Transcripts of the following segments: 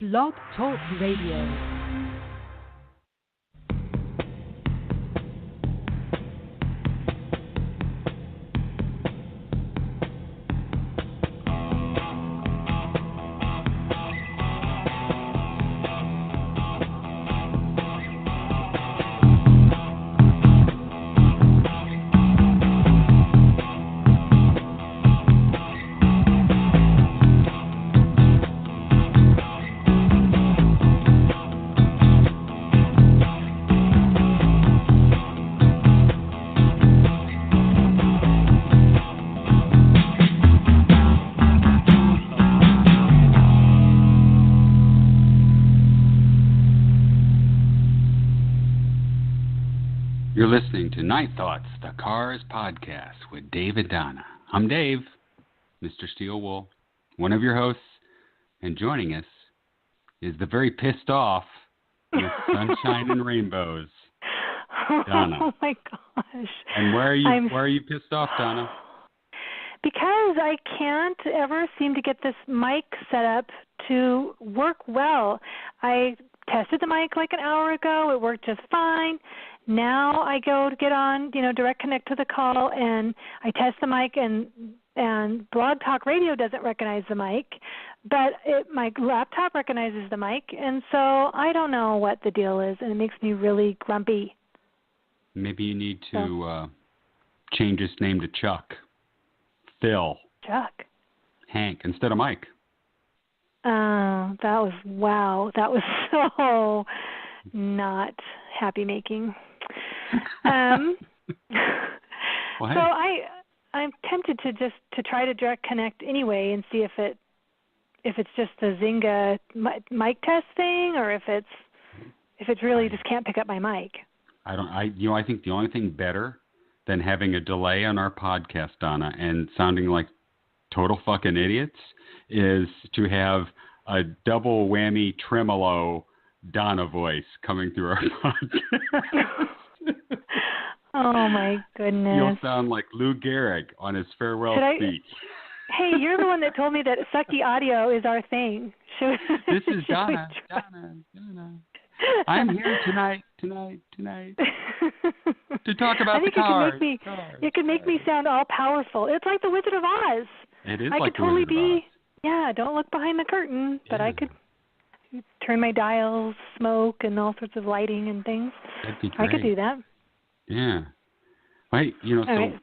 Blog Talk Radio. You're listening to Night Thoughts, the Cars podcast with Dave and Donna. I'm Dave, Mr. Steelwool, one of your hosts, and joining us is the very pissed off with sunshine and rainbows, Donna. Oh my gosh! And why are you pissed off, Donna? Because I can't ever seem to get this mic set up to work well. I tested the mic like an hour ago. It worked just fine. Now I go to get on, direct connect to the call, and I test the mic, and Blog Talk Radio doesn't recognize the mic, but my laptop recognizes the mic, and so I don't know what the deal is, and it makes me really grumpy. Maybe you need to change his name to Chuck, Phil, Chuck, Hank, instead of Mike. That was so not happy making. Well, hey. So I'm tempted to try to direct connect anyway and see if it's just the Zynga mic test thing, or if it's really just can't pick up my mic. I think the only thing better than having a delay on our podcast, Donna, and sounding like total fucking idiots is to have a double whammy tremolo Donna voice coming through our podcast. Oh my goodness! You'll sound like Lou Gehrig on his farewell speech. Hey, you're the one that told me that sucky audio is our thing. This is Donna. Donna. I'm here tonight to talk about the cars. You can make me sound all powerful. It's like the Wizard of Oz. It is I like could the totally Wizard of Oz. Yeah, don't look behind the curtain, but Yeah. I could turn my dials, smoke, and all sorts of lighting and things. That'd be great. I could do that. Yeah. Right. So right.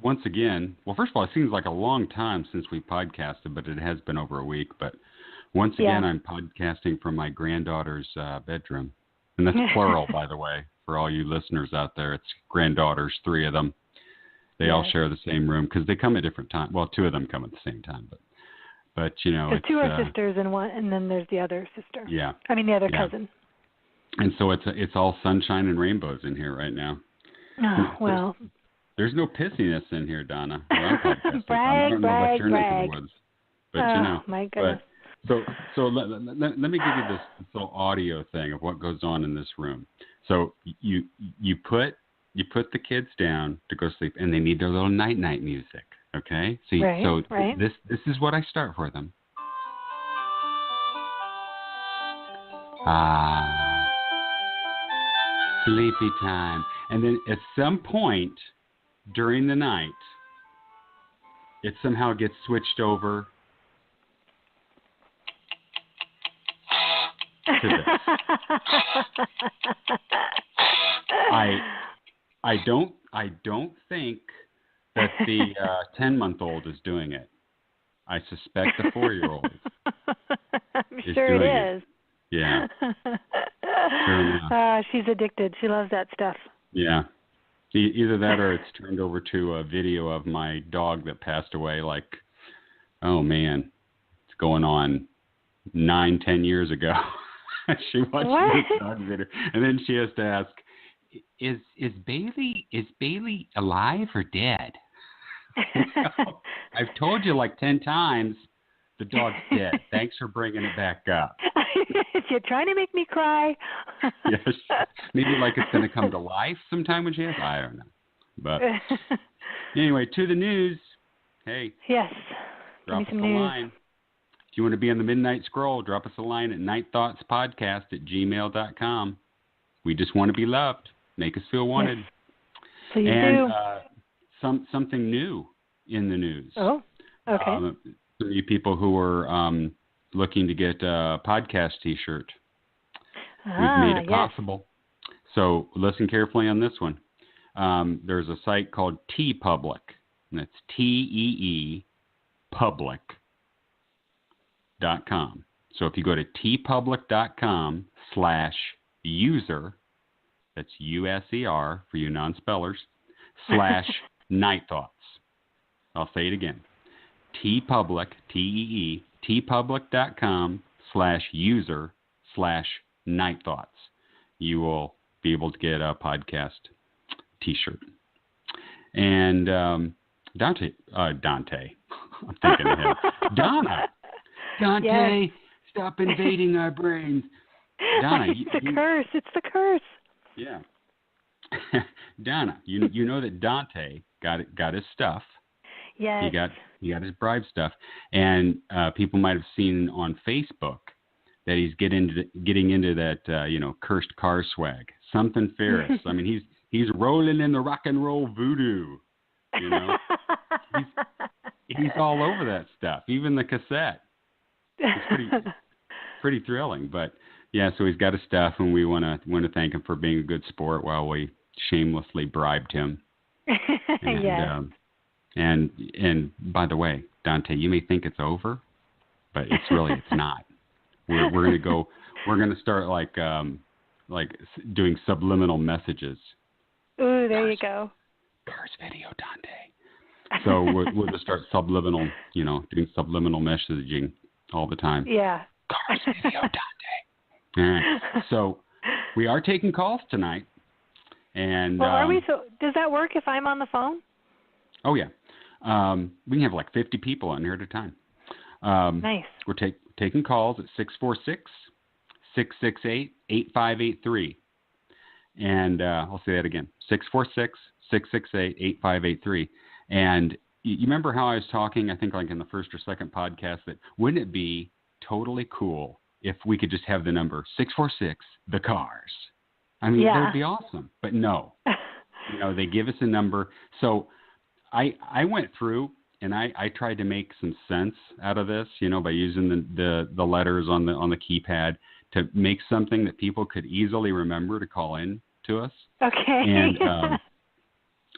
once again, well, first of all, it seems like a long time since we podcasted, but it has been over a week. But once again, I'm podcasting from my granddaughter's bedroom. And that's plural, by the way, for all you listeners out there. It's granddaughters, 3 of them. They all share the same room because they come at different times. Well, 2 of them come at the same time, but the 2 are sisters and then there's the other sister. Yeah. I mean the other cousin. And so it's all sunshine and rainbows in here right now. Oh, well. There's no pissiness in here, Donna. I don't know what your neck of the woods, but my goodness. But, so let me give you this little audio thing of what goes on in this room. So you put the kids down to go sleep, and they need their little night music. Okay, this is what I start for them. Sleepy time. And then at some point during the night, it somehow gets switched over to this. I don't think that the 10-month-old is doing it. I suspect the 4-year-old I'm sure it is. Yeah. Sure enough. She's addicted. She loves that stuff. Yeah. Either that or it's turned over to a video of my dog that passed away oh man, it's going on 9-10 years ago. She watched this dog video. And then she has to ask, is Bailey alive or dead? I've told you 10 times the dog's dead. Thanks for bringing it back up. You're trying to make me cry. Yes. Maybe it's going to come to life sometime when she has. I don't know. But anyway, to the news. Hey. Yes. Drop Give me us some a news. line. you want to be on the Midnight Scroll, drop us a line at nightthoughtspodcast@gmail.com. We just want to be loved. Make us feel wanted. Yes. Please and do. Something new in the news. Oh, okay. Some of you people who are looking to get a podcast T-shirt, we've made it possible. So listen carefully on this one. There's a site called TeePublic, and that's TeePublic.com. So if you go to teepublic.com/user, that's USER for you non-spellers, /Night Thoughts. I'll say it again. TeePublic, teepublic.com/user/Night Thoughts. You will be able to get a podcast T-shirt. And Dante, I'm thinking ahead. Donna, Yes. Stop invading our brains. Donna, it's the curse. It's the curse. Yeah. Donna, you know that Dante got his stuff. Yes. He got his bribe stuff, and people might have seen on Facebook that he's getting into that cursed car swag. Something Ferris. I mean, he's rolling in the rock and roll voodoo. You know, he's all over that stuff, even the cassette. It's pretty thrilling. But yeah, so he's got his stuff, and we want to thank him for being a good sport while we shamelessly bribed him. And, yes. And by the way, Dante, you may think it's over, but it's not. We're gonna start like doing subliminal messages. Ooh, there you go. Cars video, Dante. So we'll just start subliminal, doing subliminal messaging all the time. Yeah. Cars video, Dante. All right. So we are taking calls tonight. And well, are we? So does that work if I'm on the phone? Oh yeah. We can have like 50 people on here at a time. Nice. We're taking calls at 646-668-8583. And I'll say that again, 646-668-8583. And you remember how I was talking, I think like in the first or second podcast, that wouldn't it be totally cool if we could just have the number 646-the-cars? I mean, that would be awesome. But no, they give us a number. So I went through and I tried to make some sense out of this, by using the letters on the keypad to make something that people could easily remember to call in to us. Okay.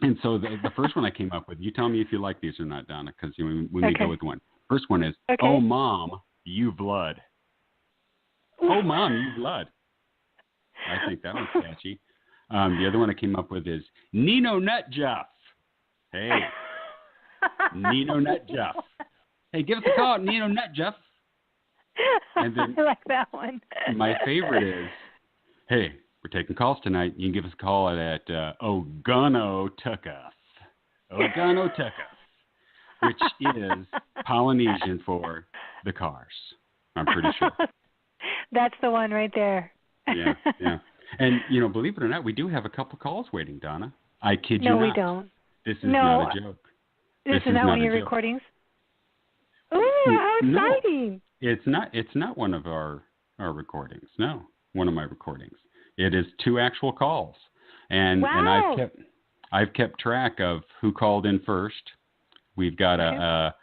And so the first one I came up with, you tell me if you like these or not, Donna, because we may go with one. First one is, Oh, Mom, you blood. Oh, Mom, you blood. I think that one's catchy. The other one I came up with is Nino Nutjuff. Hey, Nino Nutjuff. Hey, give us a call at Nino Nutjuff. And then I like that one. My favorite is, hey, we're taking calls tonight. You can give us a call at Ogano Tuckuff. Ogano Tuckuff, which is Polynesian for the cars. I'm pretty sure. That's the one right there. Yeah. And, believe it or not, we do have a couple calls waiting, Donna. I kid you not. No, we don't. This is not a joke. This is not one of your recordings? Ooh, how exciting. No, it's not one of our recordings. No, one of my recordings. It is two actual calls. And I've kept track of who called in first. We've got a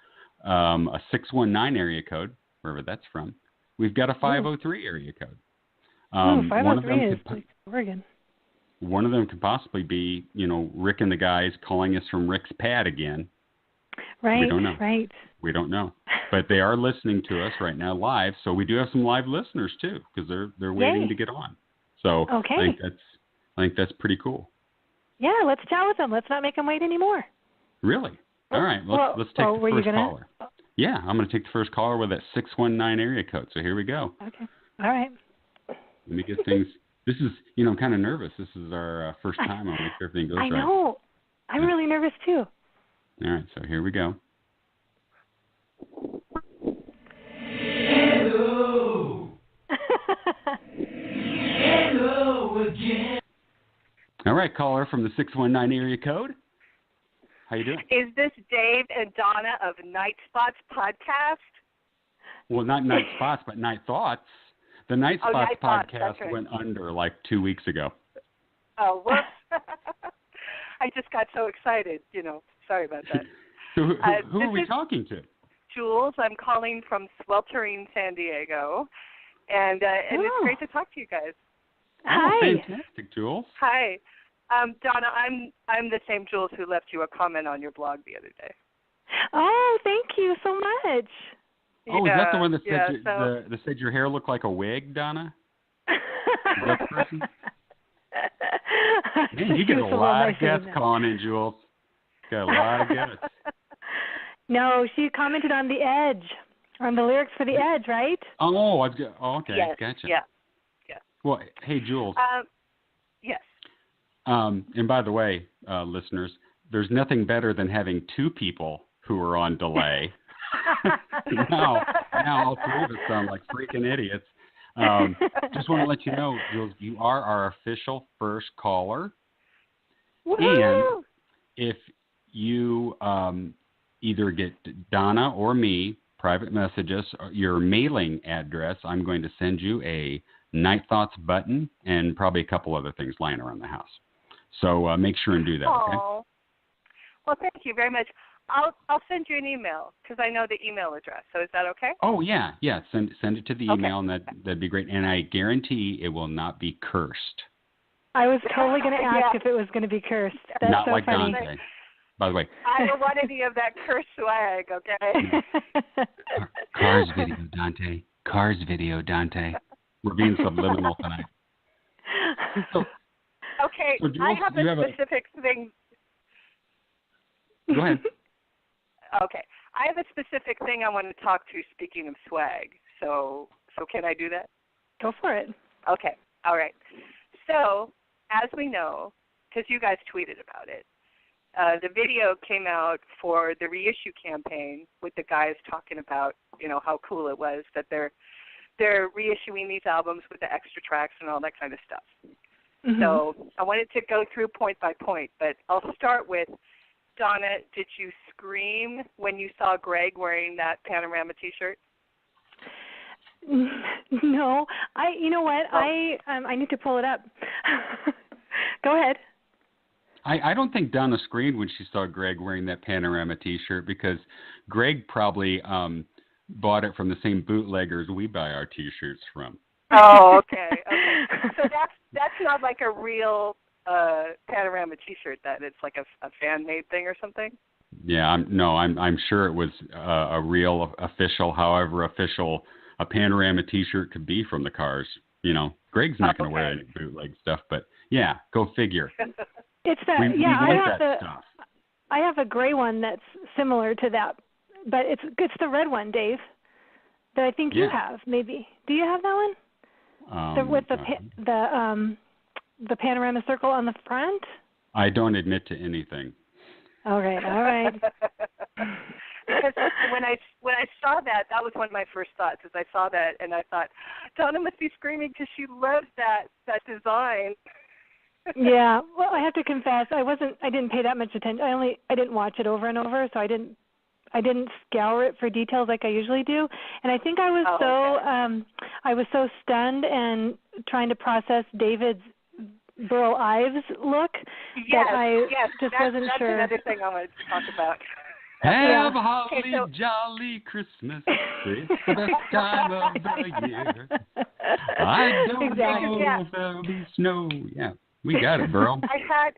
619 area code, wherever that's from. We've got a 503 area code. 503 is Oregon. One of them could possibly be, Rick and the guys calling us from Rick's pad again. Right. We don't know. Right. We don't know. But they are listening to us right now live. So we do have some live listeners too, because they're waiting to get on. So I think that's pretty cool. Yeah, let's chat with them. Let's not make them wait anymore. Really? All right. Let's take the first caller. Yeah, I'm going to take the first caller with that 619 area code. So here we go. Okay. All right. Let me get things. This is, I'm kind of nervous. This is our first time. I'll make sure everything goes right. I know. I'm really nervous too. All right. So here we go. Hello. Hello again. All right, caller from the 619 area code. How you doing? Is this Dave and Donna of Night Spots podcast? Well, not Night Spots, but Night Thoughts. The Night Spots Night Thoughts, podcast that's right. went under like 2 weeks ago. Oh, whoops. I just got so excited, Sorry about that. So who are we talking to? Jules. I'm calling from sweltering San Diego. And it's great to talk to you guys. Oh, fantastic, Jules. Hi. Donna, I'm the same Jules who left you a comment on your blog the other day. Oh, thank you so much. Oh, is that the one that said, that said your hair looked like a wig, Donna? Is that the person? Man, you get a lot of guests calling in, Jules. Got a lot of guests. No, she commented on The Edge, on the lyrics for The Edge, right? Oh, okay, yes, gotcha. Yeah. Well, hey, Jules. Yes. And by the way, listeners, there's nothing better than having two people who are on delay. now all three of us sound like freaking idiots. Just want to let you know, Jules, you are our official first caller. Woo-hoo! And if you either get Donna or me private messages, your mailing address, I'm going to send you a Night Thoughts button and probably a couple other things lying around the house. So make sure and do that, okay? Well, thank you very much. I'll send you an email because I know the email address. So is that okay? Oh, yeah. Send it to the email, and that'd be great. And I guarantee it will not be cursed. I was totally going to ask if it was going to be cursed. That's not so like funny. Dante. By the way. I don't want any of that cursed swag, okay? Cars video, Dante. Cars video, Dante. We're being subliminal tonight. Okay, so Jules, I have a specific thing. Go ahead. Okay, I have a specific thing I want to talk to. Speaking of swag, so can I do that? Go for it. Okay, all right. So as we know, because you guys tweeted about it, the video came out for the reissue campaign with the guys talking about how cool it was that they're reissuing these albums with the extra tracks and all that kind of stuff. Mm-hmm. So I wanted to go through point by point, but I'll start with, Donna, did you scream when you saw Greg wearing that Panorama T-shirt? No. You know what? Oh. I need to pull it up. Go ahead. I don't think Donna screamed when she saw Greg wearing that Panorama T-shirt because Greg probably bought it from the same bootleggers we buy our T-shirts from. Oh, okay. So that's not like a real Panorama T-shirt. That it's like a fan-made thing or something. Yeah, I'm sure it was a real official, however official a Panorama T-shirt could be from the Cars. Greg's not going to wear any bootleg stuff, but yeah, go figure. It's that. I have a gray one that's similar to that, but it's the red one, Dave. That I think you have, maybe. Do you have that one? With the panorama circle on the front? I don't admit to anything. All right. Because when I saw that was one of my first thoughts. Is I saw that and I thought, Donna must be screaming because she loves that design. Yeah. Well, I have to confess, I didn't pay that much attention. I didn't watch it over and over, so I didn't scour it for details like I usually do. And I think I was so stunned and trying to process David's Burl Ives look that I just wasn't sure. That's another thing I wanted to talk about. Have a holly jolly Christmas. It's the best time of the year. I don't know if there'll be snow. Yeah, we got it, Burl. I had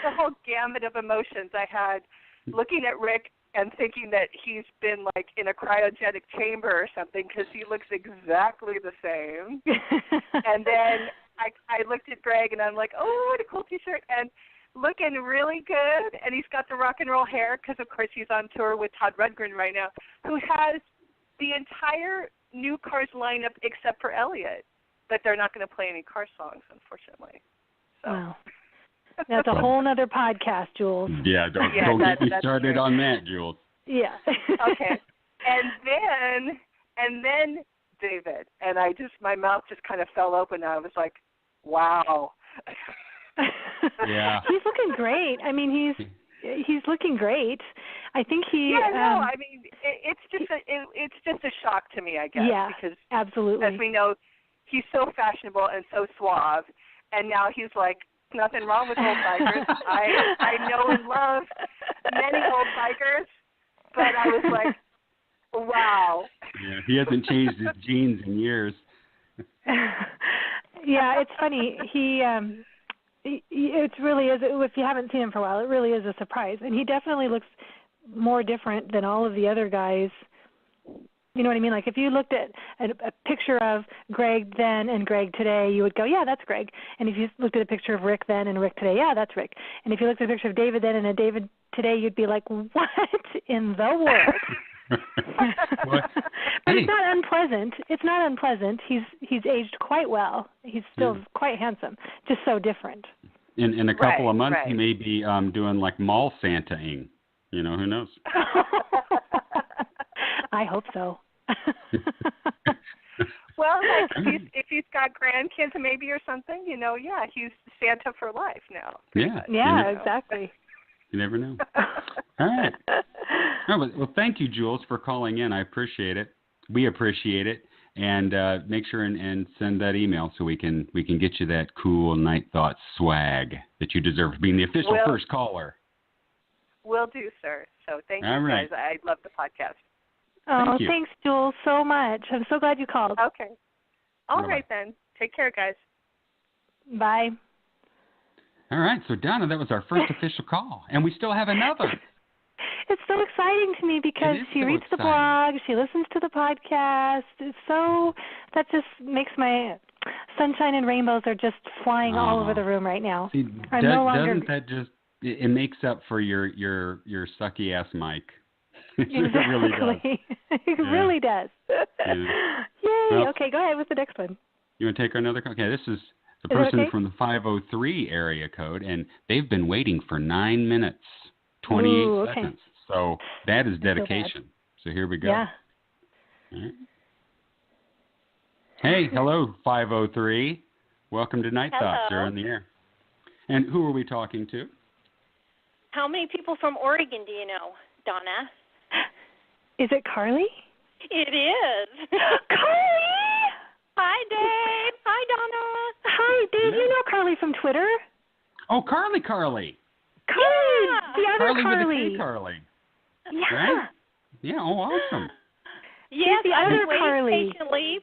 the whole gamut of emotions. I had looking at Rick and thinking that he's been like in a cryogenic chamber or something because he looks exactly the same. And then I looked at Greg and I'm like, oh, what a cool T-shirt, and looking really good. And he's got the rock and roll hair because, of course, he's on tour with Todd Rundgren right now, who has the entire new Cars lineup except for Elliott. But they're not going to play any Cars songs, unfortunately. So. Wow. That's a whole other podcast, Jules. Yeah, don't get me started true. On that, Jules. Yeah. Okay. And then David, and my mouth just kind of fell open. I was like, wow. Yeah. He's looking great. I mean, he's looking great. I think he. Yeah, no, I mean, it's just a shock to me, I guess. Yeah, because absolutely. as we know, he's so fashionable and so suave, and now he's like, nothing wrong with old bikers. I know and love many old bikers, but I was like, wow. Yeah, he hasn't changed his jeans in years. Yeah, it's funny. It really is. If you haven't seen him for a while, it really is a surprise. And he definitely looks more different than all of the other guys. You know what I mean? Like if you looked at a picture of Greg then and Greg today, you would go, yeah, that's Greg. And if you looked at a picture of Rick then and Rick today, yeah, that's Rick. And if you looked at a picture of David then and a David today, you'd be like, what in the world? But it's not unpleasant. It's not unpleasant. He's aged quite well. He's still quite handsome, just so different. In a couple of months, he may be doing like mall Santa-ing. You know, who knows? I hope so. Well, like if he's got grandkids maybe or something, you know, yeah, he's Santa for life now. Yeah, exactly. You never know. All right. No, well, thank you, Jules, for calling in. I appreciate it. We appreciate it. And make sure and send that email so we can get you that cool Night Thoughts swag that you deserve for being the official first caller. Will do, sir. So thank you, guys. I love the podcast. Oh, thanks, Jules, so much. I'm so glad you called. Okay. All right, then. Take care, guys. Bye. All right. So, Donna, that was our first official call. And we still have another. It's so exciting to me because she reads the blog, she listens to the podcast. That just makes my sunshine and rainbows are just flying all over the room right now. See, doesn't that just, it makes up for your sucky ass mic. It really does. It really does. Yeah. Yay. Well, okay, go ahead with the next one. You want to take another call? Okay, this is the person from the 503 area code, and they've been waiting for 9 minutes, 28 seconds. So that is dedication. So here we go. Yeah. All right. Hey, hello, 503. Welcome to Night Thoughts. You're on the air. And who are we talking to? How many people from Oregon do you know, Donna? Is it Carly? It is. Carly! Hi, Dave. Hi, Donna. Hi, Dave. You know Carly from Twitter? Oh, Carly. Carly, yeah. the other Carly. With a K, Carly. Yeah. Right? Yeah, oh, awesome. Yes, the I've other been Carly.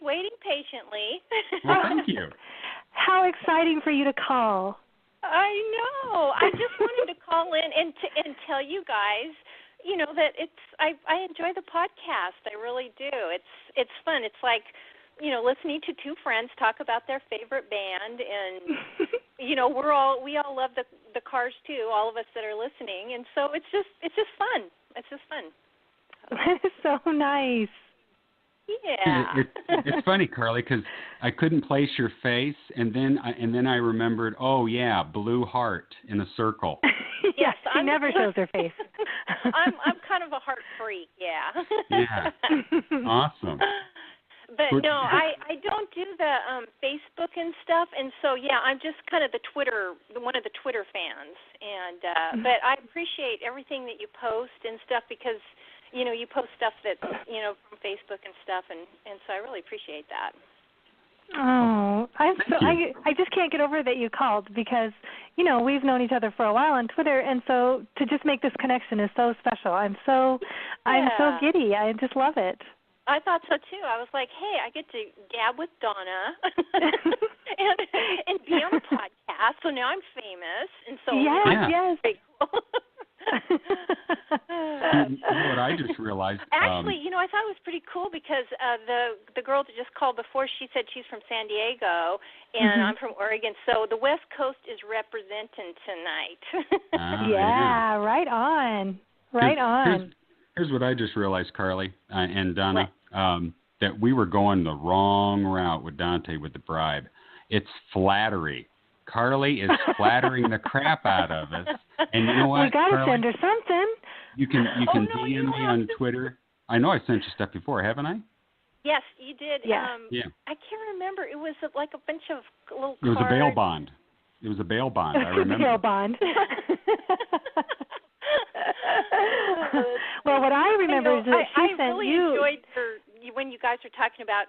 waiting patiently. Well, thank you. How exciting for you to call. I know. I just wanted to call in and tell you guys, you know, that I enjoy the podcast. I really do. It's fun. It's like, you know, listening to two friends talk about their favorite band, and you know, we all love the Cars too. All of us that are listening, and so it's just fun. It's just fun. That is so nice. Yeah. It's funny, Carly, because I couldn't place your face, and then I remembered. Oh yeah, blue heart in a circle. Yes, she never shows her face. I'm kind of a heart freak. Yeah. Yeah. Awesome. But no, I don't do the Facebook and stuff, and so yeah, I'm just kind of one of the Twitter fans, and but I appreciate everything that you post and stuff because you know you post stuff that's you know from Facebook and stuff, and so I really appreciate that. Oh, I just can't get over that you called because you know we've known each other for a while on Twitter, and so to just make this connection is so special. I'm so giddy. I just love it. I thought so too. I was like, hey, I get to gab with Donna and be on a podcast. So now I'm famous, and so yes. Pretty cool. You know what I just realized? Actually, you know, I thought it was pretty cool because the girl that just called before, she said she's from San Diego, and I'm from Oregon. So the West Coast is representing tonight. Yeah, right on. Right on. Here's what I just realized, Carly and Donna, that we were going the wrong route with Dante with the bribe. It's flattery. Carly is flattering the crap out of us. And you know what, we got to Carly? send her something. You can DM me on Twitter. I know I sent you stuff before, haven't I? Yes, you did. Yeah. I can't remember. It was like a bunch of little It was a bail bond. I remember. Bail bond. Well, what I remember is that she sent really you. enjoyed when you guys were talking about,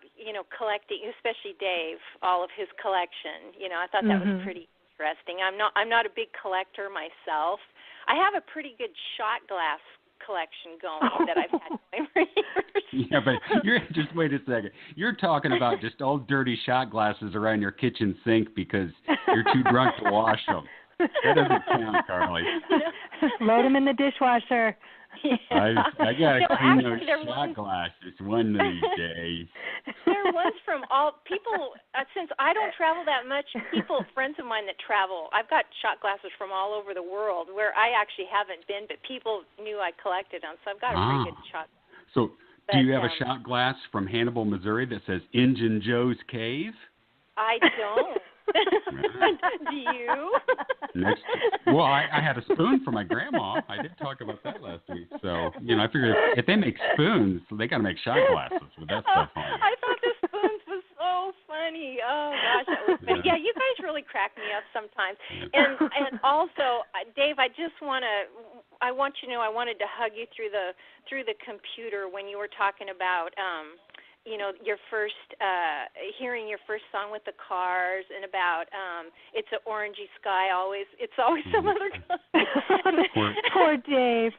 collecting, especially Dave, all of his collection. I thought that was pretty interesting. I'm not a big collector myself. I have a pretty good shot glass collection going that I've had going for years. Yeah, but just wait a second. You're talking about just old dirty shot glasses around your kitchen sink because you're too drunk to wash them. That doesn't count, Carly. Load them in the dishwasher. Yeah. I got to clean those shot glasses one of these days. There was from all people, since I don't travel that much, friends of mine that travel, I've got shot glasses from all over the world where I actually haven't been, but people knew I collected them, so I've got a pretty good shot. So do you have a shot glass from Hannibal, Missouri that says Injun Joe's Cave? I don't. Do you? Well, I had a spoon for my grandma. I did talk about that last week. So, I figured if they make spoons, they got to make shot glasses with that stuff on. I thought the spoons was so funny. Oh, gosh, that was funny. Yeah, you guys really crack me up sometimes. And also, Dave, I want you to know I wanted to hug you through the computer when you were talking about your first, hearing your first song with the Cars, and about it's an orangey sky always. It's always some other guy. Poor Dave.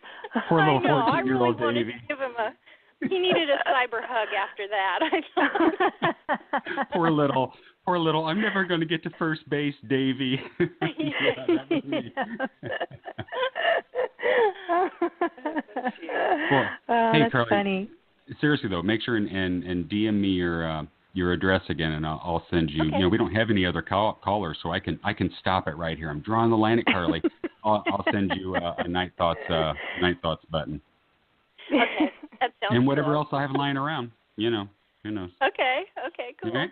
Poor little 14-year-old Davey. I really wanted to give him he needed a cyber hug after that. I thought. Poor little. I'm never going to get to first base, Davey. Hey, that's Carly. Funny. Seriously though, make sure and DM me your address again, and I'll send you. Okay. We don't have any other callers, so I can stop it right here. I'm drawing the line at Carly. I'll send you a Night Thoughts button. Okay, that sounds. And whatever cool. else I have lying around, who knows? Okay, cool. Okay?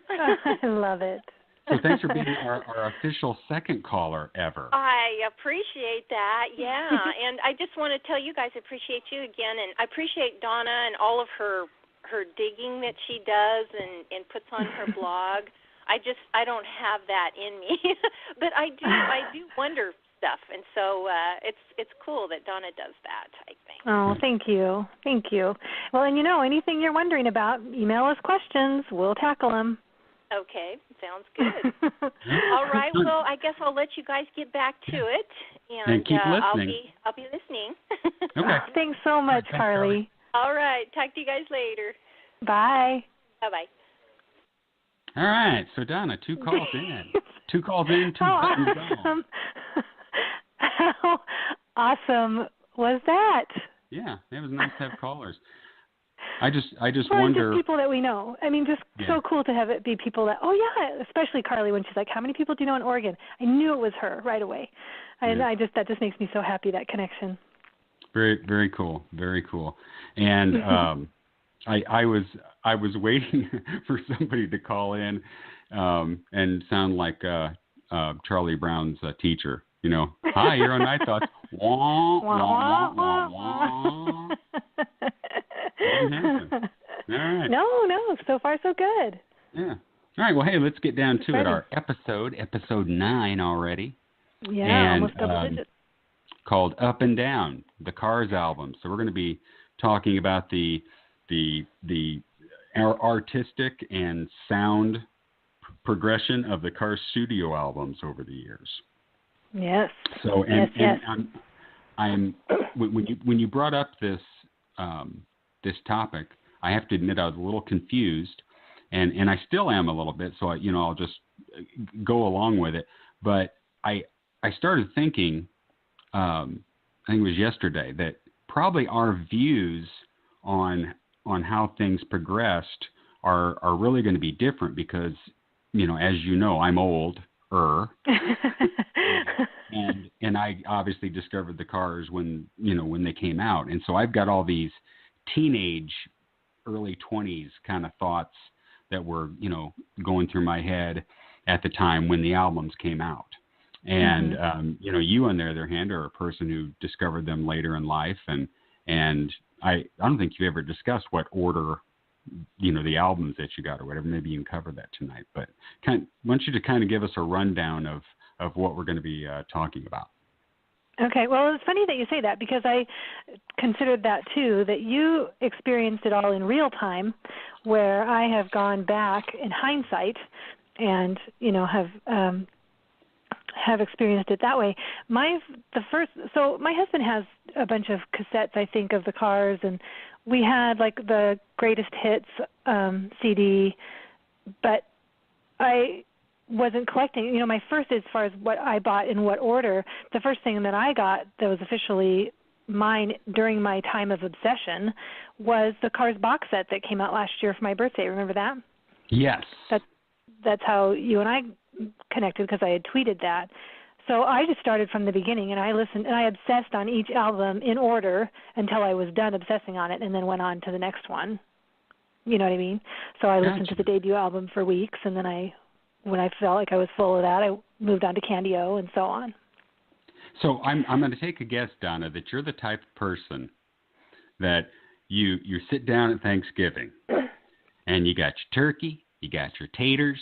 I love it. So thanks for being our official second caller ever. I appreciate that, yeah. And I just want to tell you guys I appreciate you again, and I appreciate Donna and all of her digging that she does and puts on her blog. I don't have that in me, but I do wonder stuff, and so it's cool that Donna does that, I think. Oh, thank you. Well, and anything you're wondering about, email us questions. We'll tackle them. Okay, sounds good. All right, well, I guess I'll let you guys get back to it, and keep listening. I'll be listening. Okay. Thanks so much, Thanks, Carly. All right, talk to you guys later. Bye. Bye-bye. All right, so Donna, 2 calls in. 2 calls in, 2 buttons gone. How awesome was that? Yeah, it was nice to have callers. I just Or wonder. just people that we know. I mean, just so cool to have it be people that. Oh yeah, especially Carly when she's like, "How many people do you know in Oregon?" I knew it was her right away, and that just makes me so happy, that connection. Very, very cool, very cool. And I was waiting for somebody to call in and sound like Charlie Brown's teacher. Hi, you're on Night Thoughts. Wah, wah, wah, wah, wah. All right. No, so far so good. Yeah. All right, well, hey, let's get down to it. Our episode 9 already. Yeah, and, almost double digits. Called Up and Down, the Cars album. So we're going to be talking about the artistic and sound progression of the Cars studio albums over the years. Yes. So yes. I'm when you brought up this topic, I have to admit I was a little confused, and I still am a little bit. So I'll just go along with it. But I started thinking, I think it was yesterday, that probably our views on how things progressed are really going to be different because as you know, I'm older. And I obviously discovered the Cars when they came out. And so I've got all these teenage, early 20s kind of thoughts that were, going through my head at the time when the albums came out. And, you on the other hand are a person who discovered them later in life. And I don't think you've ever discussed what order, the albums that you got or whatever. Maybe you can cover that tonight. But I want you to kind of give us a rundown of what we're going to be talking about. Okay, well, it's funny that you say that because I considered that too, that you experienced it all in real time, where I have gone back in hindsight and, have experienced it that way. My husband has a bunch of cassettes, I think, of the Cars, and we had like the greatest hits CD, but I wasn't collecting. My first, as far as what I bought in what order, the first thing that I got that was officially mine during my time of obsession was the Cars box set that came out last year for my birthday. Remember that? Yes. That's how you and I connected, because I had tweeted that. So I just started from the beginning, and I listened, and I obsessed on each album in order until I was done obsessing on it, and then went on to the next one. You know what I mean? So I listened to the debut album for weeks, and then when I felt like I was full of that, I moved on to Candy O and so on. So I'm going to take a guess, Donna, that you're the type of person that you sit down at Thanksgiving and you got your turkey, you got your taters,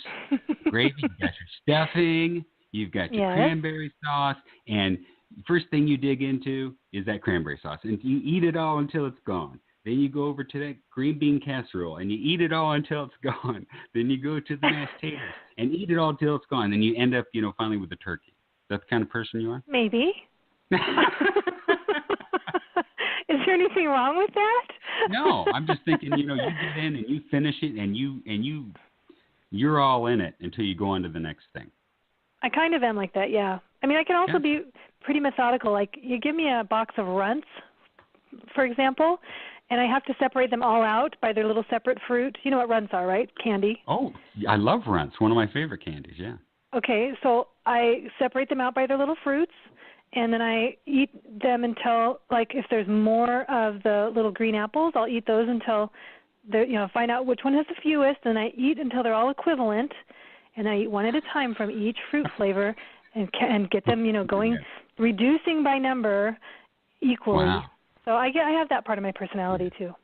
gravy, you got your stuffing, you've got your cranberry sauce, and first thing you dig into is that cranberry sauce, and you eat it all until it's gone. Then you go over to that green bean casserole, and you eat it all until it's gone. Then you go to the mashed potatoes and eat it all until it's gone. Then you end up, finally with the turkey. Is that the kind of person you are? Maybe. Is there anything wrong with that? No, I'm just thinking, you get in and you finish it, and you're all in it until you go on to the next thing. I kind of am like that, yeah. I mean, I can also be pretty methodical. Like, you give me a box of Runts, for example, and I have to separate them all out by their little separate fruit. You know what Runts are, right? Candy. Oh, I love Runts. One of my favorite candies, yeah. Okay, so I separate them out by their little fruits, and then I eat them until, like, if there's more of the little green apples, I'll eat those until, find out which one has the fewest, and I eat until they're all equivalent, and I eat one at a time from each fruit flavor and get them, going, reducing by number equally. Wow. So I have that part of my personality too.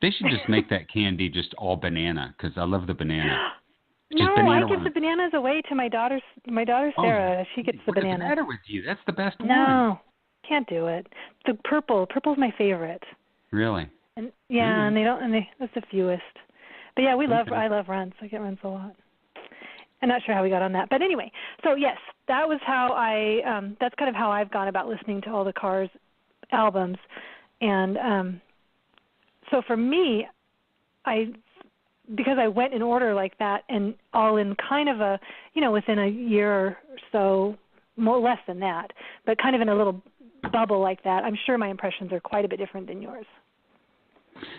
They should just make that candy just all banana, because I love the banana. No, I give the bananas away to my daughter Sarah. She gets the banana. What's the matter with you? That's the best one. No, can't do it. The purple's my favorite. Really? And and that's the fewest. But yeah, I love Runts. I get Runts a lot. I'm not sure how we got on that, but anyway. So yes, that was how that's kind of how I've gone about listening to all the Cars albums, and so for me, because I went in order like that, and all in kind of a, within a year or so, less than that, but kind of in a little bubble like that, I'm sure my impressions are quite a bit different than yours.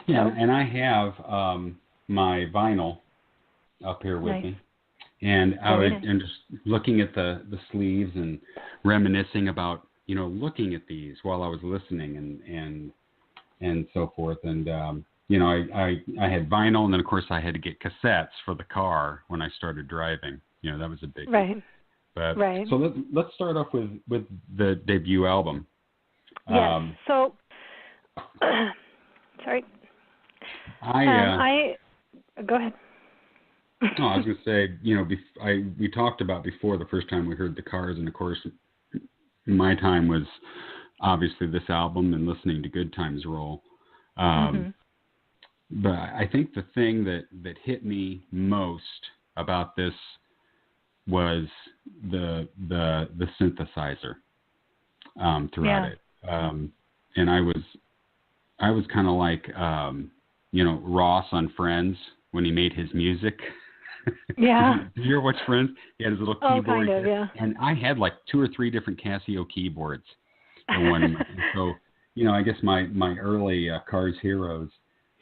Yeah, and I have my vinyl up here with me. And I was just looking at the sleeves and reminiscing about, looking at these while I was listening and so forth. And, I had vinyl, and then, of course, I had to get cassettes for the car when I started driving. That was a big thing. But, so let's start off with the debut album. Yes. So, sorry. Go ahead. No, I was going to say, we talked about before the first time we heard the Cars, and of course, my time was obviously this album and listening to Good Times Roll. But I think the thing that hit me most about this was the synthesizer throughout it, and I was kind of like Ross on Friends when he made his music. Yeah. Did you ever watch Friends? He had his little keyboard. Kind of, yeah. And I had like 2 or 3 different Casio keyboards. So, I guess my early Cars hero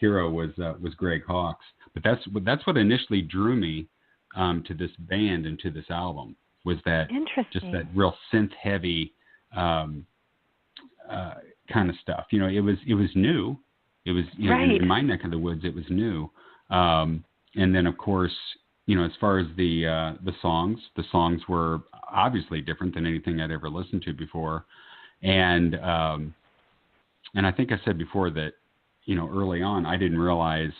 was Greg Hawkes. But that's what initially drew me to this band and to this album, was that just that real synth heavy kind of stuff. It was new. It was in my neck of the woods. It was new. And then, of course, as far as the songs were obviously different than anything I'd ever listened to before. And I think I said before that, early on, I didn't realize,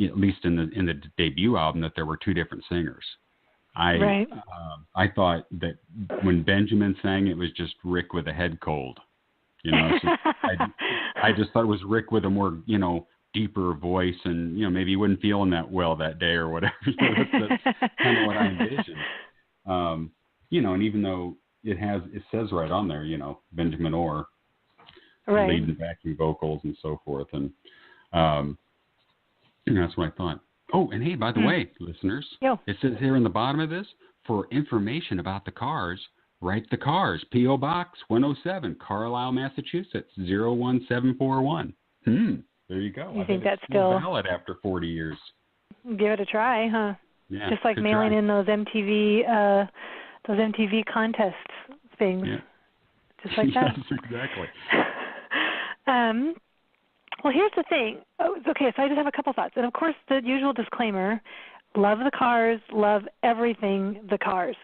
at least in the debut album, that there were 2 different singers. I thought that when Benjamin sang, it was just Rick with a head cold. You know, so I just thought it was Rick with a more, you know, deeper voice, and you know, maybe he wasn't feeling that well that day or whatever. You know, that's kind of what I envisioned. You know, and even though it says right on there, you know, Benjamin Orr, lead and backing vocals and so forth, and you know, that's what I thought. Oh, and hey, by the way, listeners, it says here in the bottom of this, for information about the Cars, write the Cars, P.O. Box 107, Carlisle, Massachusetts, 01741. There you go. You think that's still valid after 40 years? Give it a try, huh? Yeah, just like mailing in those MTV contest things. Yeah. Just like that. Yes, exactly. Well, here's the thing. Okay, so I just have a couple thoughts. And, of course, the usual disclaimer, love the Cars, love everything the Cars.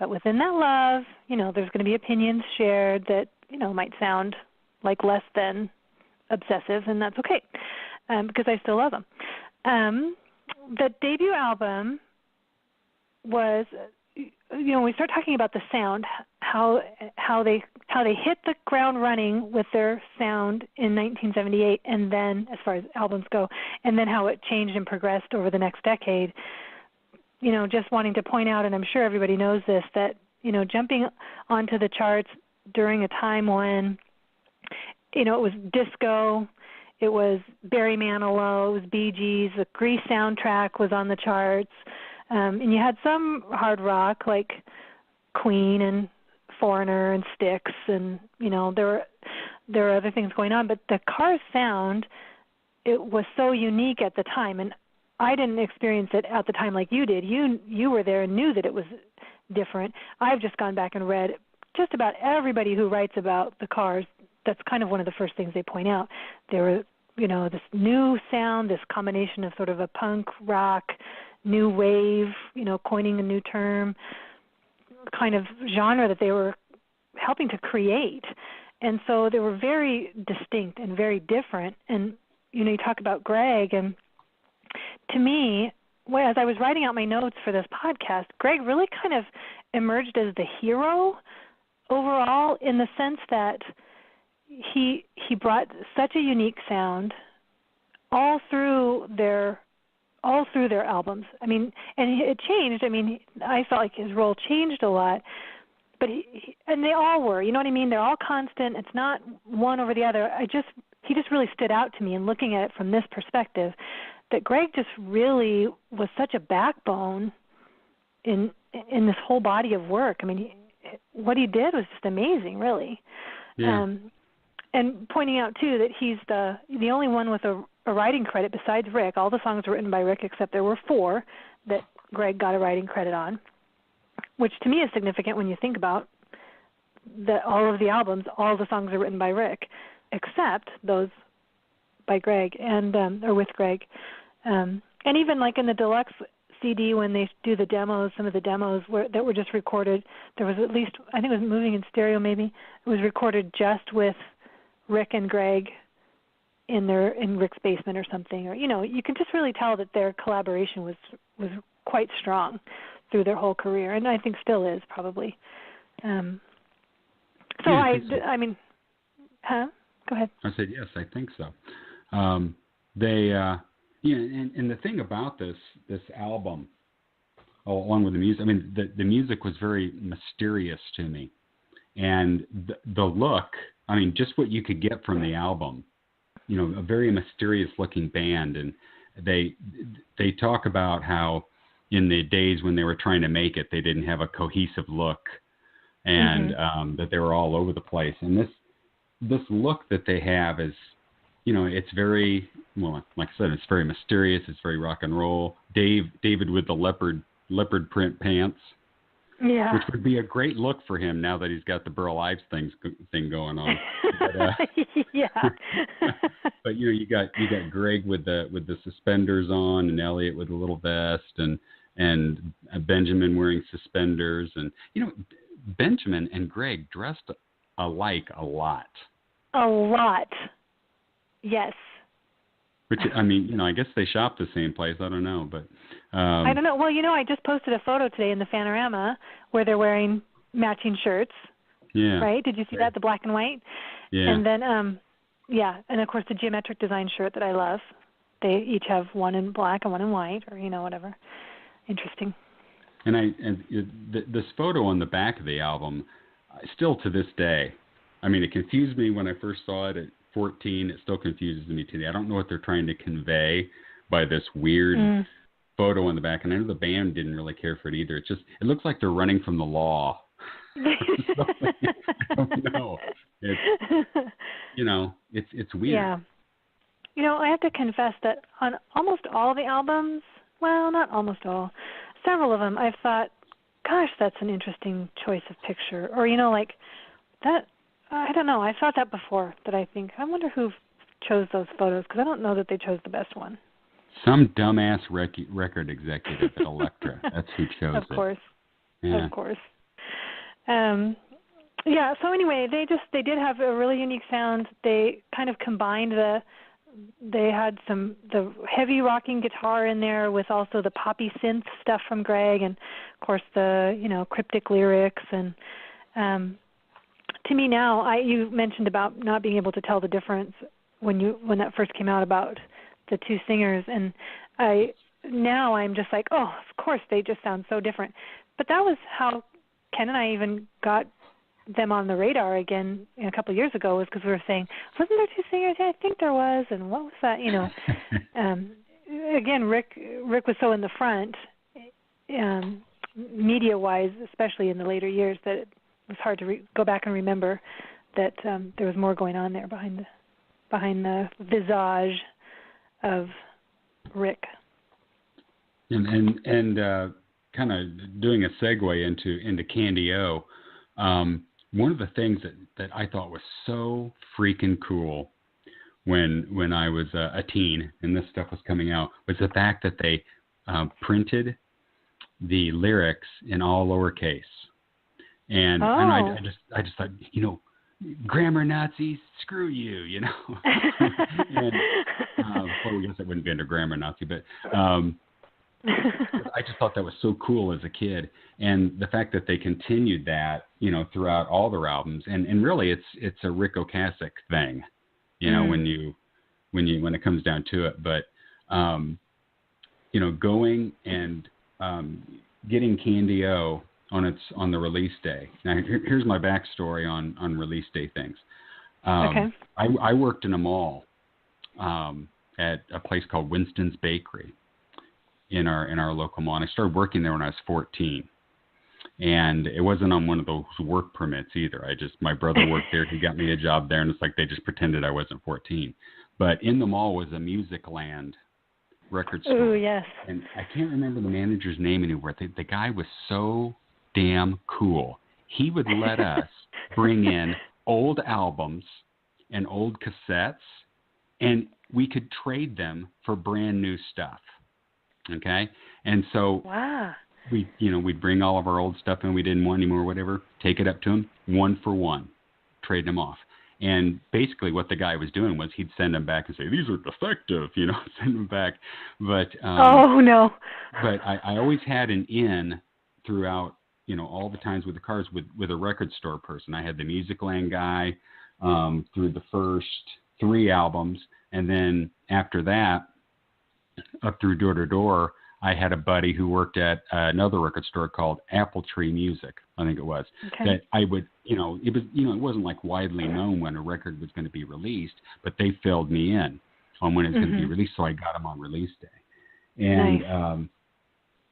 But within that love, you know, there's going to be opinions shared that, you know, might sound like less than obsessive, and that's okay because I still love them. The debut album was, you know, when we start talking about the sound, how they hit the ground running with their sound in 1978, and then as far as albums go, and then how it changed and progressed over the next decade. You know, just wanting to point out, and I'm sure everybody knows this, that, you know, jumping onto the charts during a time when, you know, it was disco, it was Barry Manilow, it was Bee Gees, the Grease soundtrack was on the charts, and you had some hard rock like Queen and Foreigner and Styx, and, you know, there were other things going on, but the Cars sound, it was so unique at the time, and I didn't experience it at the time like you did. You were there and knew that it was different. I've just gone back and read just about everybody who writes about the Cars. That's kind of one of the first things they point out. There were, you know, this new sound, this combination of sort of a punk rock, new wave, you know, coining a new term, kind of genre that they were helping to create. And so they were very distinct and very different. And, you know, you talk about Greg, and to me, as I was writing out my notes for this podcast, Greg really kind of emerged as the hero overall, in the sense that he brought such a unique sound all through their albums. I mean, and it changed. I mean, I felt like his role changed a lot, but and they all were. You know what I mean? They're all constant. It's not one over the other. He just really stood out to me in looking at it from this perspective, that Greg just really was such a backbone in this whole body of work. I mean, what he did was just amazing, really. Yeah. And pointing out, too, that he's the only one with a writing credit besides Rick. All the songs were written by Rick, except there were 4 that Greg got a writing credit on, which to me is significant when you think about that all of the albums, all the songs are written by Rick, except those by Greg and or with Greg. And even like in the deluxe CD, when they do the demos, some of the demos that were just recorded, there was at least, I think it was Moving in Stereo maybe, it was recorded just with Rick and Greg in Rick's basement or something. Or, you know, you can just really tell that their collaboration was quite strong through their whole career, and I think still is probably. I mean, huh? Go ahead. I said yes, I think so. Yeah, and the thing about this album, along with the music, I mean, the music was very mysterious to me, and the look, I mean, just what you could get from the album, you know, a very mysterious looking band, and they talk about how in the days when they were trying to make it, they didn't have a cohesive look, and that they were all over the place, and this look that they have is, you know, it's very, well, like I said, it's very mysterious. It's very rock and roll. David with the leopard print pants, which would be a great look for him now that he's got the Burl Ives thing going on. But, but you know, you got Greg with the suspenders on, and Elliot with a little vest, and Benjamin wearing suspenders, and you know, Benjamin and Greg dressed alike a lot. A lot. Yes. Which, I mean, I guess they shop the same place. I don't know, but I don't know. Well, I just posted a photo today in the Fanorama where they're wearing matching shirts. Yeah. Right? Did you see that, the black and white? Yeah. And then, and of course the geometric design shirt that I love. They each have one in black and one in white, or whatever. Interesting. And this photo on the back of the album, still to this day, I mean, it confused me when I first saw it at 14. It still confuses me today. I don't know what they're trying to convey by this weird photo on the back. And I know the band didn't really care for it either. It looks like they're running from the law. So, I don't know. It's weird. Yeah. I have to confess that on almost all the albums, well, not almost all, several of them, I've thought, gosh, that's an interesting choice of picture. Or, like that, I don't know. I've thought that before, that I think, I wonder who chose those photos, because I don't know that they chose the best one. Some dumbass record executive at Elektra. That's who chose it. Of course. Yeah. Of course. So anyway, they did have a really unique sound. They kind of combined they had the heavy rocking guitar in there with also the poppy synth stuff from Greg, and of course the cryptic lyrics. And to me now, you mentioned about not being able to tell the difference when that first came out about the two singers, and now I'm just like, oh, of course they just sound so different. But that was how Ken and I even got them on the radar again a couple of years ago, was because we were saying, wasn't there two singers? Yeah, I think there was. And what was that? Again, Rick was so in the front, media-wise, especially in the later years, that it was hard to go back and remember that there was more going on there behind the visage of Rick. And kind of doing a segue into Candy O. One of the things that I thought was so freaking cool when I was a teen and this stuff was coming out was the fact that they printed the lyrics in all lowercase. And I just thought, grammar Nazis, screw you, And well, I guess it wouldn't be under grammar Nazi, but I just thought that was so cool as a kid, and the fact that they continued that, throughout all their albums, and really it's a Rick Ocasek thing, when it comes down to it. But going and getting Candy O on the release day. Now here's my backstory on release day things. Okay. I worked in a mall at a place called Winston's Bakery in our local mall, and I started working there when I was 14. And it wasn't on one of those work permits either. My brother worked there. He got me a job there, and it's like they just pretended I wasn't 14. But in the mall was a Music Land record store. Oh, yes. And I can't remember the manager's name anymore. The guy was so damn cool. He would let us bring in old albums and old cassettes, and we could trade them for brand new stuff. Okay? And so wow. We'd bring all of our old stuff and we didn't want anymore or whatever, take it up to him, 1 for 1, trade them off. And basically what the guy was doing was he'd send them back and say, these are defective, send them back. But oh, no. But I always had an in throughout, all the times with the cars with a record store person. I had the Musicland guy through the first 3 albums. And then after that, up through Door to Door, I had a buddy who worked at another record store called Apple Tree Music, I think it was. Okay. That I would, it was, it wasn't like widely known when a record was going to be released, but they filled me in on when it was going to be released, so I got them on release day. And nice.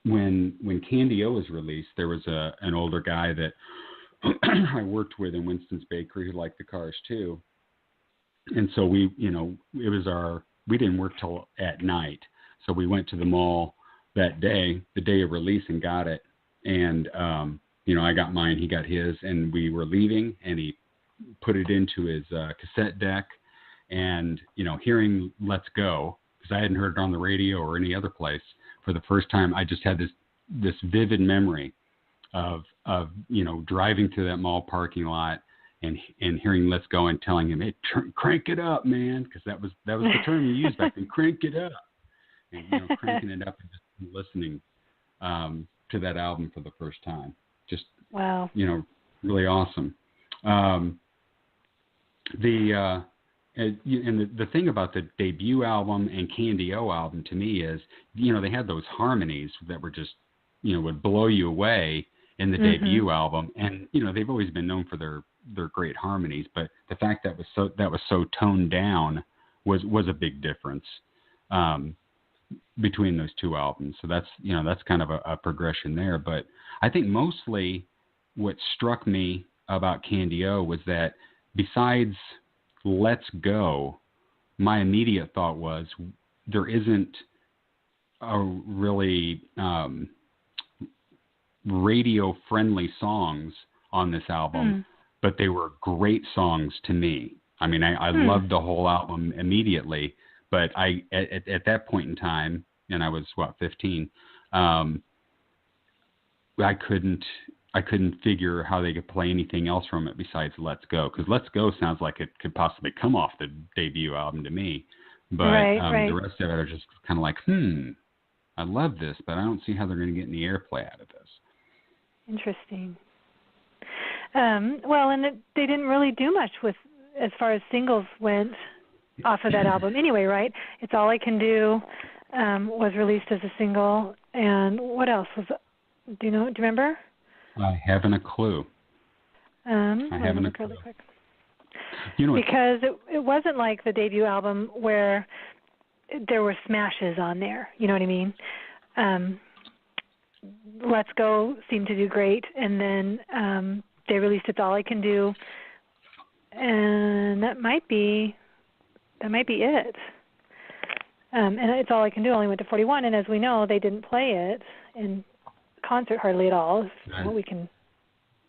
When Candy O was released, there was an older guy that I worked with in Winston's Bakery who liked the cars too. And so we didn't work till at night. So we went to the mall that day, the day of release, and got it. And, I got mine, he got his, and we were leaving, and he put it into his cassette deck. And, hearing Let's Go, because I hadn't heard it on the radio or any other place, for the first time, I just had this vivid memory of driving through that mall parking lot and hearing Let's Go and telling him, hey, crank it up, man, because that was the term you used back then, crank it up. And, cranking it up and just listening to that album for the first time. Just, wow. Really awesome. The thing about the debut album and Candy O album to me is, they had those harmonies that were just, would blow you away in the debut album. And, they've always been known for their great harmonies, but the fact that was so toned down was a big difference between those two albums. So that's kind of a progression there. But I think mostly what struck me about Candy O was that besides Let's Go, my immediate thought was there isn't a really radio-friendly songs on this album, but they were great songs to me. I mean, I loved the whole album immediately, but at that point in time, and I was 15, I couldn't figure how they could play anything else from it besides Let's Go, because Let's Go sounds like it could possibly come off the debut album to me, but the rest of it are just kind of like, I love this, but I don't see how they're going to get any airplay out of this. Interesting. Well, and they didn't really do much with as far as singles went off of that album anyway, right? It's All I Can Do was released as a single, and what else was? Do you remember? I haven't a clue. I haven't a clue. Really quick. Because it wasn't like the debut album where there were smashes on there. You know what I mean? Let's Go seemed to do great, and then they released It's All I Can Do, and that might be it. And It's All I Can Do only went to 41, and as we know, they didn't play it in concert hardly at all, is what we can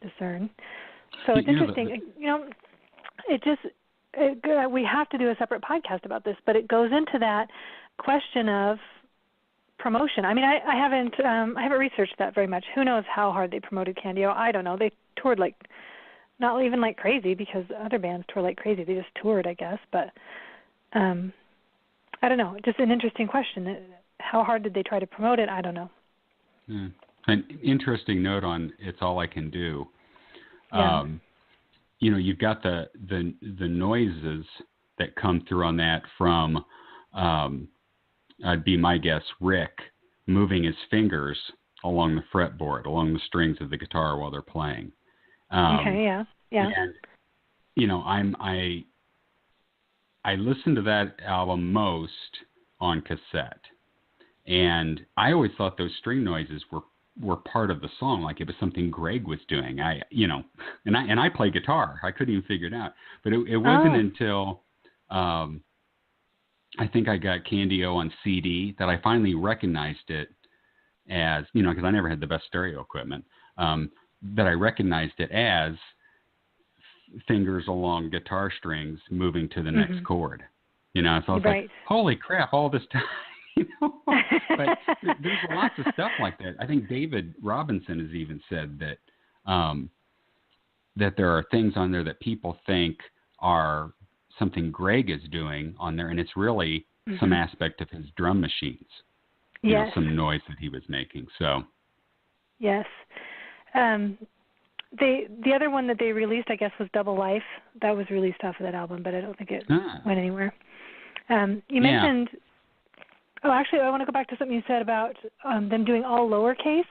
discern. So it's interesting. We have to do a separate podcast about this, but it goes into that question of promotion. I mean, I haven't researched that very much. Who knows how hard they promoted Candy O? I don't know. They toured not even like crazy, because other bands tour like crazy. They just toured, I guess. But I don't know. Just an interesting question. How hard did they try to promote it? I don't know. Yeah. An interesting note on It's All I Can Do. Yeah. You've got the noises that come through on that from, I'd be my guess, Rick moving his fingers along the fretboard, along the strings of the guitar while they're playing. Okay, yeah. And, I listened to that album most on cassette. And I always thought those string noises were part of the song, like it was something Greg was doing. And I play guitar. I couldn't even figure it out. But it wasn't until I think I got Candy O on CD that I finally recognized it as, because I never had the best stereo equipment, that I recognized it as fingers along guitar strings moving to the next chord. So I was like, holy crap, all this time. But there's lots of stuff like that. I think David Robinson has even said that that there are things on there that people think are something Greg is doing on there, and it's really some aspect of his drum machines. Some noise that he was making. So. Yes. The other one that they released, I guess, was Double Life. That was released off of that album, but I don't think it went anywhere. You mentioned. Oh, actually, I want to go back to something you said about them doing all lowercase.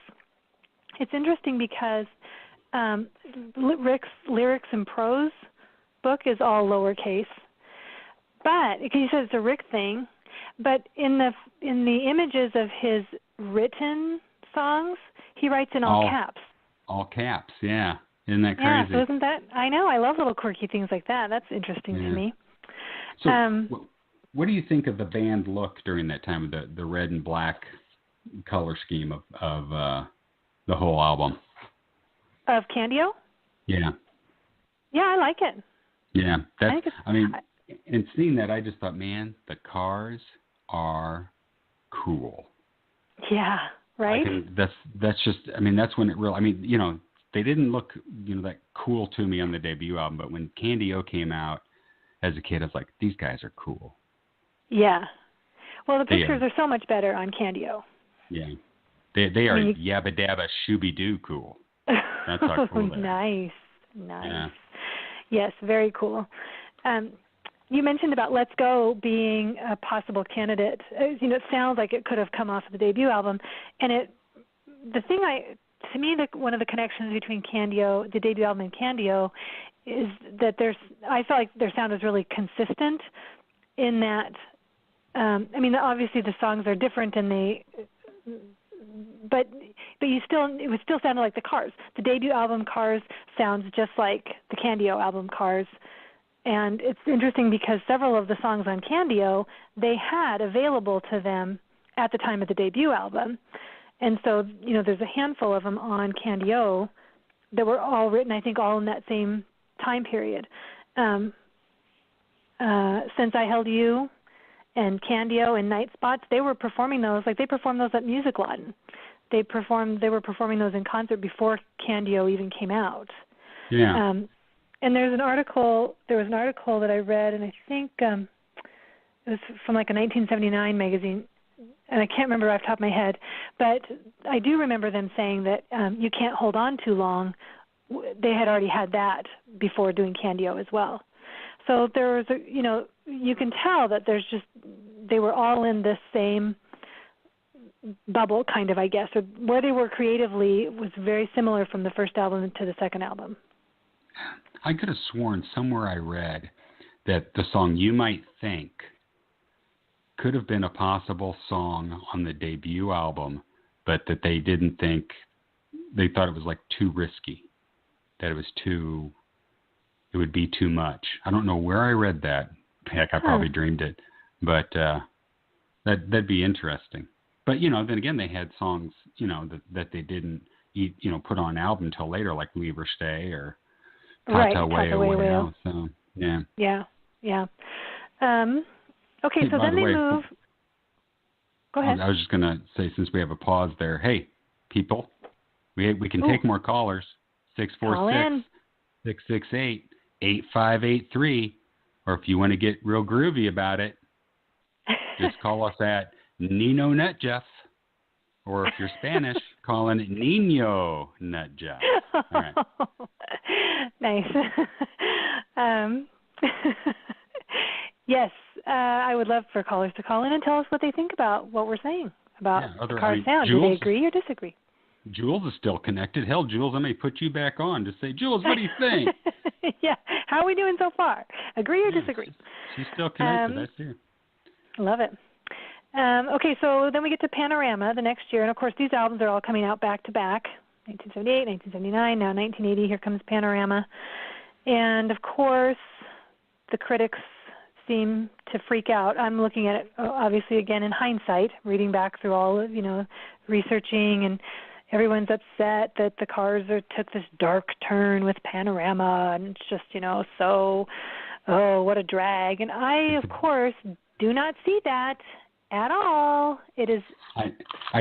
It's interesting because Rick's lyrics and prose book is all lowercase, but because he says it's a Rick thing, but in the images of his written songs, he writes in all caps. All caps, yeah. Isn't that crazy? Yeah, so isn't that? I know. I love little quirky things like that. That's interesting to me. So, what do you think of the band look during that time, the red and black color scheme of the whole album? Of Candy O? Yeah. Yeah, I like it. Yeah, and seeing that, I just thought, man, the cars are cool. Yeah, right. That's just. That's when it really. they didn't look, that cool to me on the debut album. But when Candy-O came out as a kid, I was like, these guys are cool. Yeah. Well, the pictures are so much better on Candy-O. Yeah. They are yabba dabba shooby doo cool. That's how cool they are. Nice. Yeah. Yes, very cool. You mentioned about Let's Go being a possible candidate. It sounds like it could have come off of the debut album. And to me, one of the connections between Candy-O, the debut album, and Candy-O is that I felt like their sound was really consistent in that, obviously the songs are different but it was still sounded like the Cars. The debut album Cars sounds just like the Candy-O album Cars. And it's interesting because several of the songs on Candy-O they had available to them at the time of the debut album. And so, there's a handful of them on Candy-O that were all written, I think, all in that same time period. Since I Held You and Candy-O and Night Spots, they were performing those, they performed those at Musikladen. They were performing those in concert before Candy-O even came out. Yeah. And there was an article that I read, and I think it was from a 1979 magazine, and I can't remember off the top of my head, but I do remember them saying that You Can't Hold On Too Long, they had already had that before doing Candy-O as well. So there was you can tell that they were all in this same bubble kind of, I guess, or where they were creatively was very similar from the first album to the second album. I could have sworn somewhere I read that the song You Might Think could have been a possible song on the debut album, but that they didn't think, they thought it was too risky, that it would be too much. I don't know where I read that. Heck, I probably dreamed it, but that'd be interesting. But, then again, they had songs, that they didn't put on album until later, like Leave or Stay or Tata Way Away. So, yeah. Yeah. Okay, so then they move. Go ahead. I was just going to say, since we have a pause there, hey, people, we can take more callers. 646-668-8583. Or if you want to get real groovy about it, just call us at Nino Nut Jeff. Or if you're Spanish, call in Niño Nut Jeff. All right. Nice. Yes, I would love for callers to call in and tell us what they think about what we're saying about the car sound. Do they agree or disagree? Jules is still connected. Hell, Jules, I may put you back on to say, Jules, what do you think? Yeah. How are we doing so far? Agree or disagree? She's still connected. I see her. Love it. Okay, so then we get to Panorama the next year. And, of course, these albums are all coming out back to back, 1978, 1979, now 1980. Here comes Panorama. And, of course, the critics seem to freak out. I'm looking at it, obviously, again, in hindsight, reading back through all of, researching, and everyone's upset that the Cars took this dark turn with Panorama, and it's just, what a drag. And I, of course, do not see that at all. It is I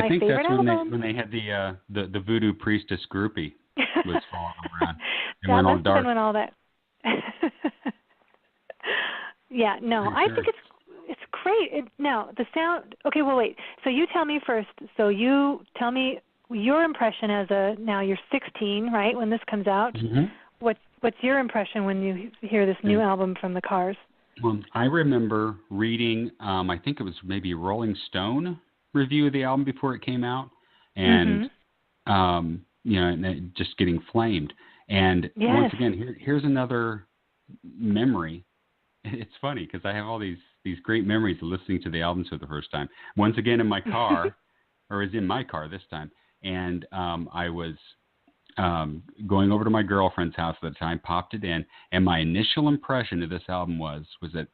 think that's album. when they had the voodoo priestess groupie was falling around. That went all must dark. have been when all that. Yeah, no, I think it's great. Now the sound. Okay, well wait. So you tell me first. So you tell me your impression now you're 16, right? When this comes out, what's your impression when you hear this new album from the Cars? I remember reading, I think it was maybe a Rolling Stone review of the album before it came out, and and it just getting flamed. And once again, here's another memory. It's funny because I have all these great memories of listening to the albums for the first time. Once again in my car, or is in my car this time, and I was going over to my girlfriend's house at the time, popped it in, and my initial impression of this album was that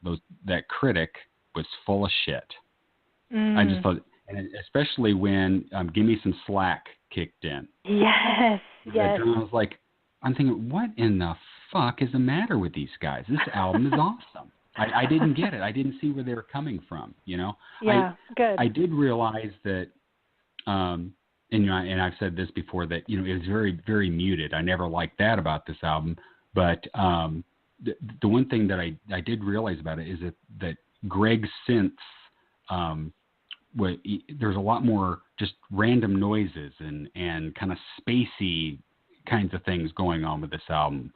that critic was full of shit. I just thought, and especially when "Give Me Some Slack" kicked in. Yes. I was like, I'm thinking, what in the fuck is the matter with these guys? This album is awesome. I didn't get it. I didn't see where they were coming from. Yeah, good. I did realize that and I've said this before that it was very, very muted. I never liked that about this album, but the one thing that I did realize about it is that Greg's synths, there's a lot more just random noises and kind of spacey kinds of things going on with this album.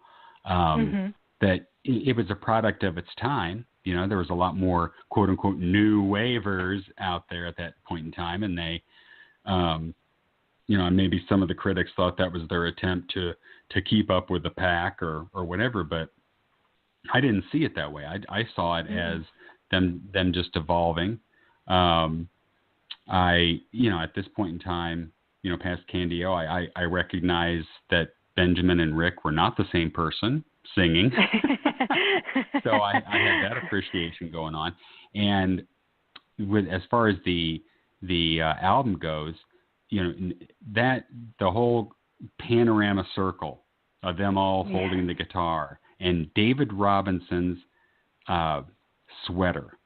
That it was a product of its time. There was a lot more quote unquote new wavers out there at that point in time, and they, maybe some of the critics thought that was their attempt to keep up with the pack or whatever, but I didn't see it that way. I saw it as them just evolving. At this point in time, past Candy-O, I recognize that Benjamin and Rick were not the same person singing. So I had that appreciation going on. And as far as the album goes, that the whole panorama circle of them all holding the guitar and David Robinson's sweater,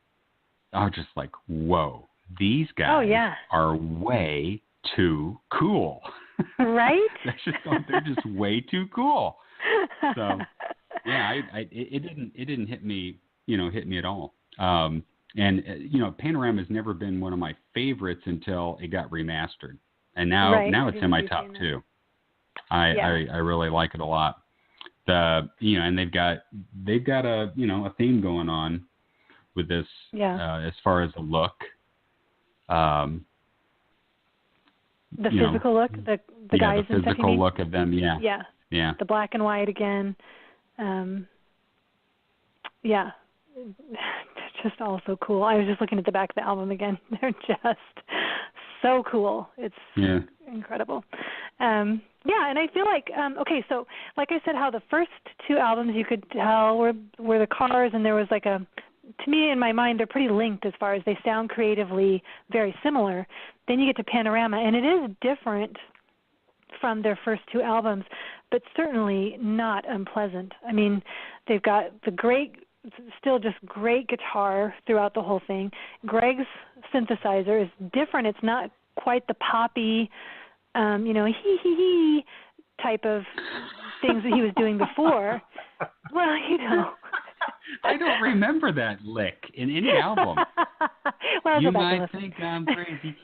I was just like, whoa, these guys are way too cool. Right? They're just way too cool. So it didn't hit me at all. Panorama has never been one of my favorites until it got remastered, and now it's in my top 2. I really like it a lot. And they've got a theme going on with this as far as the look. The physical look, the guys the physical look of them, yeah. The black and white again, just all so cool. I was just looking at the back of the album again. They're just so cool. It's incredible. And I feel like so like I said, how the first 2 albums you could tell were the Cars, and there was like to me in my mind they're pretty linked as far as they sound creatively very similar. Then you get to Panorama, and it is different from their first 2 albums, but certainly not unpleasant. I mean, they've got still just great guitar throughout the whole thing. Greg's synthesizer is different. It's not quite the poppy, hee type of things that he was doing before. Well, I don't remember that lick in any album. Well, you might think I'm crazy.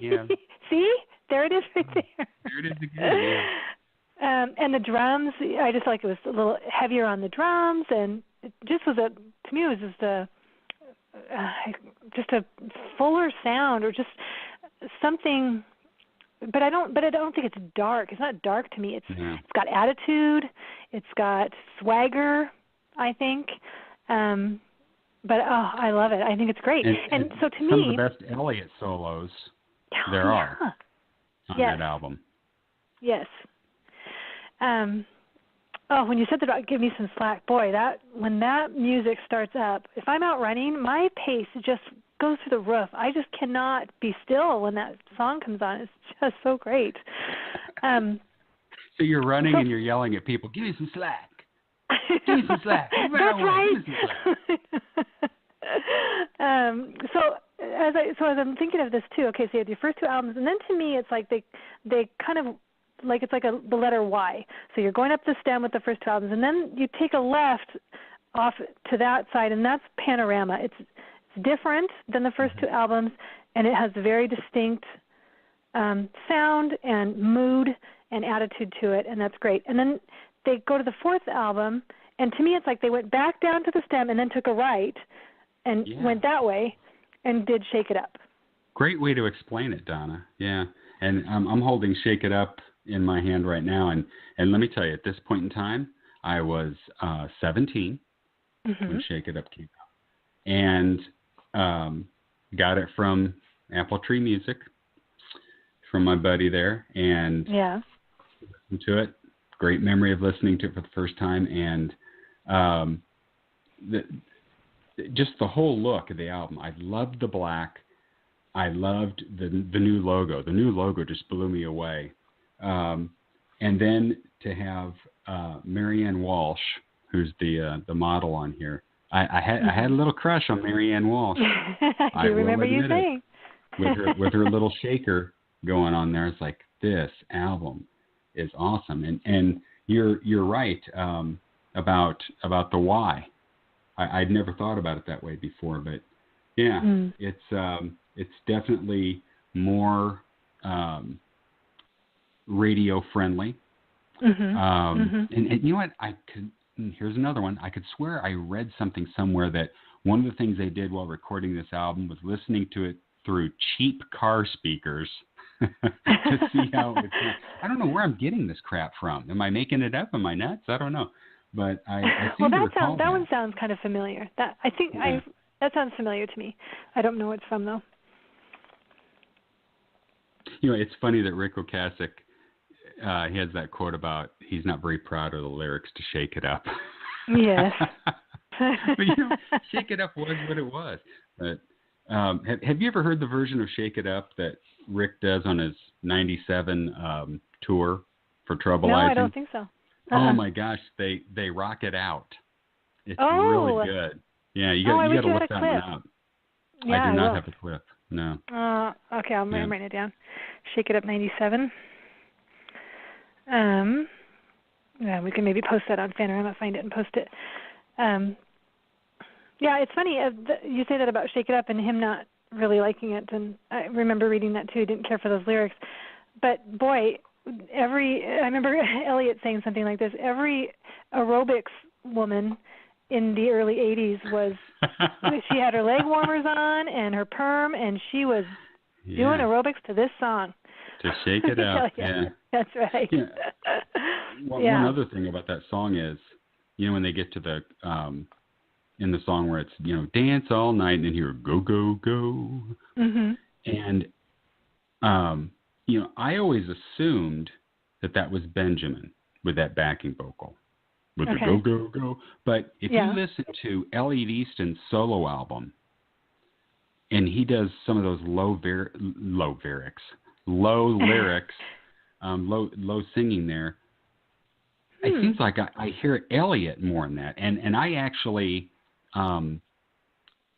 Yeah. See? There it is right there. There it is again, yeah. And the drums, I just like it was a little heavier on the drums, and it just was to me it was just a fuller sound, or just something. But I don't think it's dark. It's not dark to me. It's got attitude. It's got swagger, I think. But I love it. I think it's great. And so to me, some of the best Elliott solos there are on that album. Yes. When you said that, give me some slack. Boy, when that music starts up, if I'm out running, my pace just goes through the roof. I just cannot be still when that song comes on. It's just so great. So you're running and you're yelling at people, give me some slack. Give me some slack. That's right. So as I'm thinking of this too, okay, so you had your first 2 albums, and then to me it's like they kind of like it's like the letter Y. So you're going up the stem with the first 2 albums, and then you take a left off to that side, and that's Panorama. It's different than the first 2 albums, and it has a very distinct sound and mood and attitude to it, and that's great. And then they go to the 4th album, and to me it's like they went back down to the stem and then took a right and went that way and did Shake It Up. Great way to explain it, Donna. Yeah, and I'm holding Shake It Up in my hand right now, and let me tell you, at this point in time, I was 17 when Shake It Up came out, and got it from Apple Tree Music from my buddy there, and listened to it. Great memory of listening to it for the first time, and just the whole look of the album. I loved the black. I loved the new logo. The new logo just blew me away. And then to have Marianne Walsh, who's the model on here. I had a little crush on Marianne Walsh. I remember you saying. With her little shaker going on there. It's like, this album is awesome. And you're right about the why. I'd never thought about it that way before, but yeah, it's definitely more radio friendly. And you know what? Here's another one. I could swear I read something somewhere that one of the things they did while recording this album was listening to it through cheap car speakers to see how it sounds. I don't know where I'm getting this crap from. Am I making it up? Am I nuts? I don't know. But I seem to recall that one sounds kind of familiar. That sounds familiar to me. I don't know where it's from though. You know, it's funny that Rick Ocasek, he has that quote about he's not very proud of the lyrics to Shake It Up. Yes. But you know, Shake It Up was what it was. But have you ever heard the version of Shake It Up that Rick does on his 97 tour for Troublizing? No, I don't think so. Oh my gosh, they rock it out. It's really good. Yeah, you got to look that one up. Yeah, I do not have a clip. No. Okay, I'm writing it down. Shake It Up 97. Yeah, we can maybe post that on Fanorama, find it and post it. Yeah, it's funny. You say that about Shake It Up and him not really liking it, and I remember reading that too. He didn't care for those lyrics. But boy, I remember Elliot saying something like this. Every aerobics woman in the early 80s was, she had her leg warmers on and her perm, and she was doing aerobics to this song. To Shake It Up, yeah. That's right. Yeah. One other thing about that song is, you know, when they get to the, in the song where it's, you know, dance all night and then hear go, go, go. And, you know, I always assumed that was Benjamin with that backing vocal. With the go, go, go. But if you listen to Elliot Easton's solo album, and he does some of those low lyrics, low singing there, it seems like I hear Elliot more in that. And I actually, I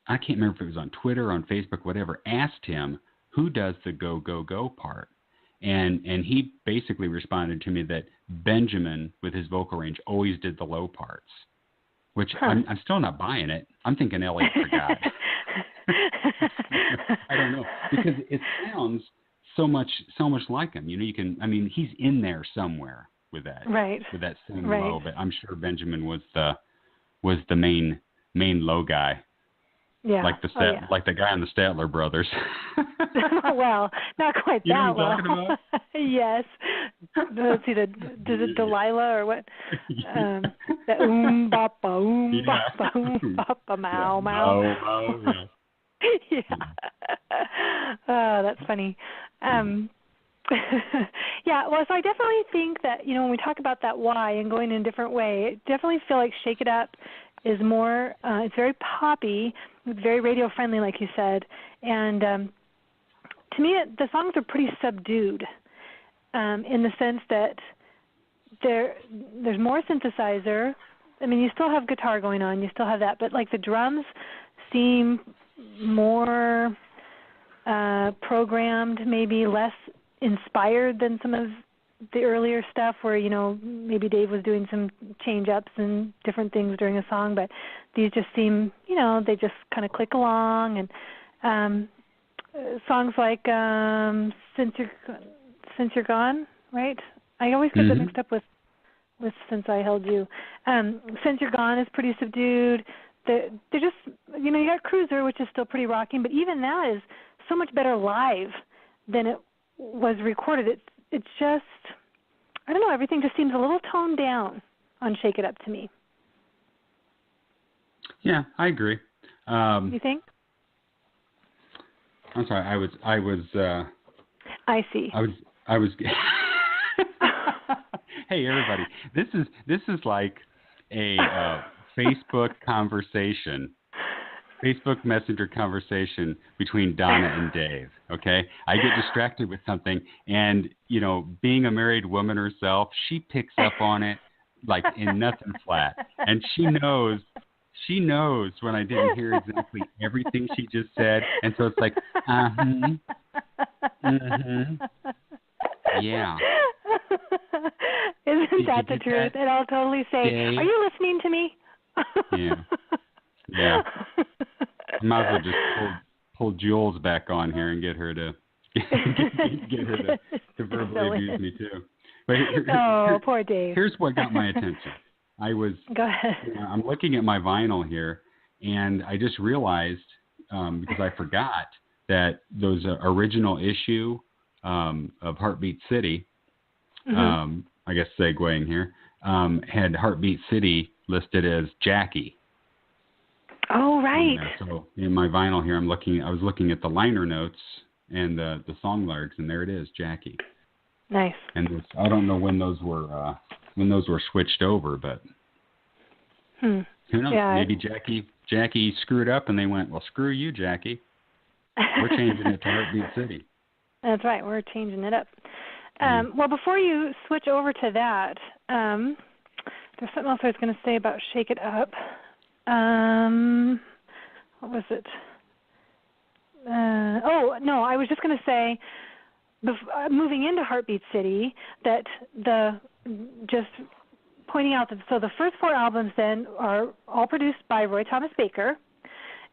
can't remember if it was on Twitter, on Facebook, whatever, asked him who does the go, go, go part. And he basically responded to me that Benjamin, with his vocal range, always did the low parts, which I'm still not buying it. I'm thinking Elliot forgot. I don't know, because it sounds so much like him. You know, he's in there somewhere with that, with that same low. But I'm sure Benjamin was the main low guy. Yeah. Like the guy on the Statler Brothers. Well, not quite you that know what I'm low. talking about? Yes. Let's see, is it Delilah or what? The bapa, mow, mow. Yeah. Oh, that's funny. Yeah, well, so I definitely think that, you know, when we talk about that why and going in a different way, I definitely feel like Shake It Up is more, it's very poppy, it's very radio friendly, like you said, and to me, the songs are pretty subdued in the sense that there's more synthesizer. I mean, you still have guitar going on, you still have that, but like the drums seem more programmed, maybe less inspired than some of the earlier stuff where, you know, maybe Dave was doing some change-ups and different things during a song, but these just seem, you know, they just kind of click along. And songs like Since You're Gone, right? I always get that mixed up with Since I Held You. Since You're Gone is pretty subdued. They're just, you know, you got Cruiser, which is still pretty rocking, but even that is so much better live than it was recorded. It's just, I don't know, everything just seems a little toned down on Shake It Up to me. Yeah, I agree. You think? I'm sorry, I see. I was Hey everybody, this is like a Facebook Messenger conversation between Donna and Dave, okay? I get distracted with something, and, you know, being a married woman herself, she picks up on it like in nothing flat. And she knows when I didn't hear exactly everything she just said, and so it's like, Mm-hmm. Yeah. Isn't that the truth? And I'll totally say, Dave? "Are you listening to me?" Yeah. Yeah. I might as well just pull Jules back on here and get her to get her to verbally abuse me too. But poor Dave. Here's what got my attention. Go ahead. I'm looking at my vinyl here, and I just realized because I forgot that those original issue of Heartbeat City, I guess segueing here, had Heartbeat City listed as Jackie. Oh, right. So in my vinyl here, I was looking at the liner notes and the song lyrics, and there it is, Jackie. Nice. And I don't know when those were switched over, but who knows? Yeah. Maybe Jackie screwed up, and they went, "Well, screw you, Jackie. We're changing it to Heartbeat City." That's right. We're changing it up. Well, before you switch over to that, there's something else I was going to say about Shake It Up. What was it? I was just going to say, moving into Heartbeat City, that just pointing out that the first 4 albums then are all produced by Roy Thomas Baker,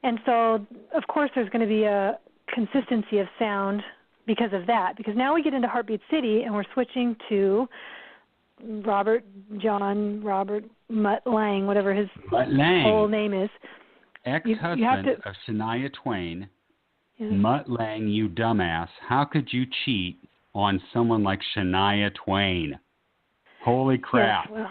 and so of course there's going to be a consistency of sound because of that. Because now we get into Heartbeat City and we're switching to Robert Mutt Lang, whatever his whole name is. Ex-husband of Shania Twain. Yes. Mutt Lang, you dumbass. How could you cheat on someone like Shania Twain? Holy crap. Yes, well,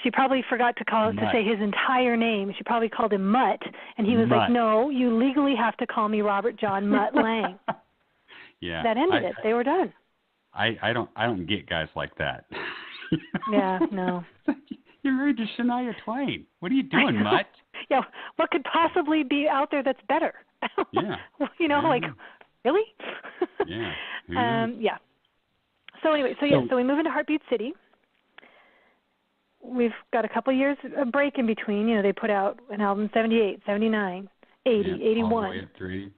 she probably forgot to say his entire name. She probably called him Mutt, and he was like, "No, you legally have to call me Robert John Mutt Lang." Yeah. That ended it. They were done. I don't get guys like that. Yeah, no. You're married to Shania Twain. What are you doing, Mutt? Yeah, what could possibly be out there that's better? Yeah. Really? Yeah. Yeah. So anyway, so we move into Heartbeat City. We've got a couple years of break in between. They put out an album 78, 79, 80, 81. All the way up through 80.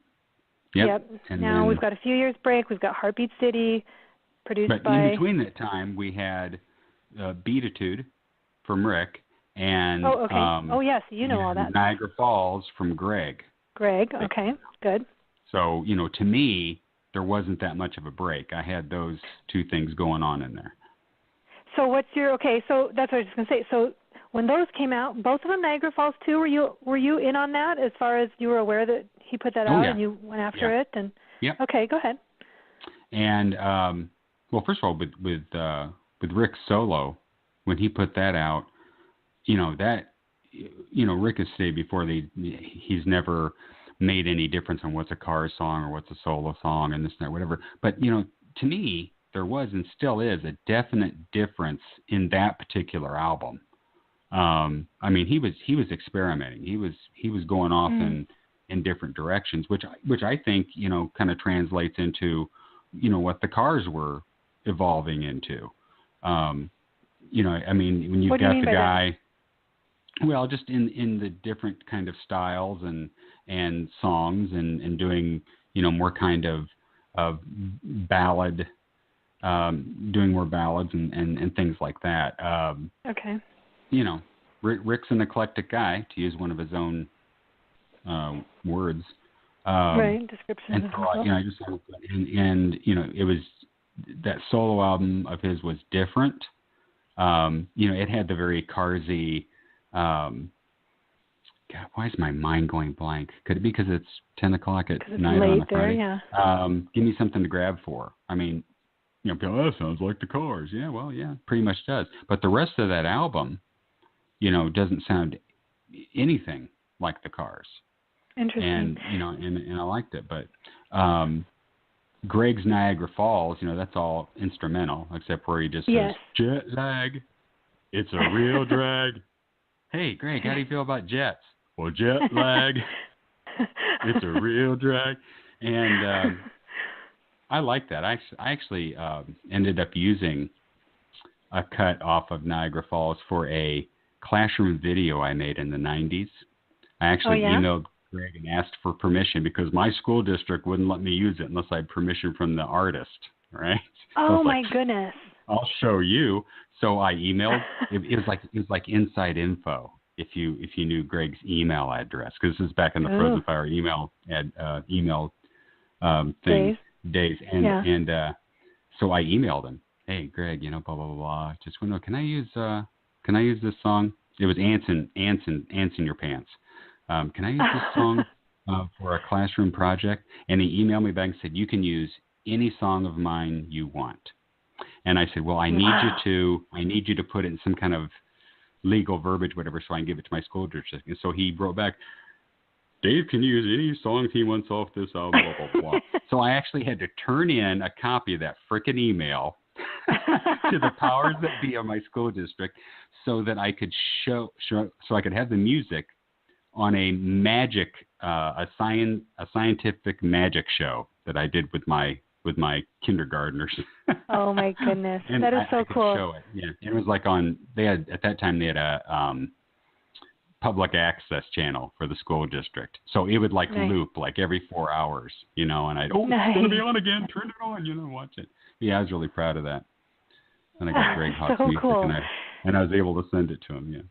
Yep. And now then, we've got a few years break. We've got Heartbeat City, produced by... But in between that time, we had Beatitude from Rick and... Oh, okay. Yes, you know all that. Niagara Falls from Greg. Okay, good. So, to me, there wasn't that much of a break. I had those 2 things going on in there. So so that's what I was just going to say. So when those came out, both of them Niagara Falls too, were you in on that as far as you were aware that he put that out and you went after it? And Okay, go ahead. And, well, first of all, with Rick's solo, when he put that out, Rick has stated before he's never made any difference on what's a Cars song or what's a solo song and this and that, whatever. But, to me, there was and still is a definite difference in that particular album. I mean, he was experimenting. He was going off in different directions, which I think, kind of translates into, what the Cars were evolving into. I mean, when you've got the guy, well, just in the different kind of styles and songs and doing, more kind of ballad, doing more ballads and things like that. Okay. Rick's an eclectic guy, to use one of his own words. Right, description. And so, I just and it was that solo album of his was different. It had the very Carsy. God, why is my mind going blank? Could it be because it's 10 o'clock at night on a Friday? Yeah. Give me something to grab for. I mean, people, that sounds like the Cars. Yeah, well, yeah, pretty much does. But the rest of that album, doesn't sound anything like the Cars. Interesting. And and I liked it. But Greg's Niagara Falls, that's all instrumental, except where he just says, "Jet lag, it's a real drag." Hey, Greg, how do you feel about jets? Well, jet lag, it's a real drag. And I like that. I actually ended up using a cut off of Niagara Falls for a classroom video I made in the 90s. I actually emailed Greg and asked for permission because my school district wouldn't let me use it unless I had permission from the artist, right? Oh my goodness. I'll show you. So I emailed. It was like inside info. If you knew Greg's email address, because this is back in the Frozen Fire email thing days, and so I emailed him. Hey Greg, blah blah blah blah. Just want to know, can I use this song? It was Ants in Your Pants. Can I use this song for a classroom project? And he emailed me back and said, you can use any song of mine you want. And I said, well, I need you to put it in some kind of legal verbiage, whatever, so I can give it to my school district. And so he wrote back, Dave can use any songs he wants off this album, blah, blah, blah. So I actually had to turn in a copy of that frickin' email to the powers that be of my school district so that I could so I could have the music on a magic, a scientific magic show that I did with my kindergartners. Oh my goodness, that is so cool. Show it. Yeah, and it was like at that time they had a public access channel for the school district, so it would loop like every 4 hours, and I'd it's gonna be on again, turn it on, watch it. Yeah, I was really proud of that. And I got Greg Hawk's music, cool. and I was able to send it to him. Yeah.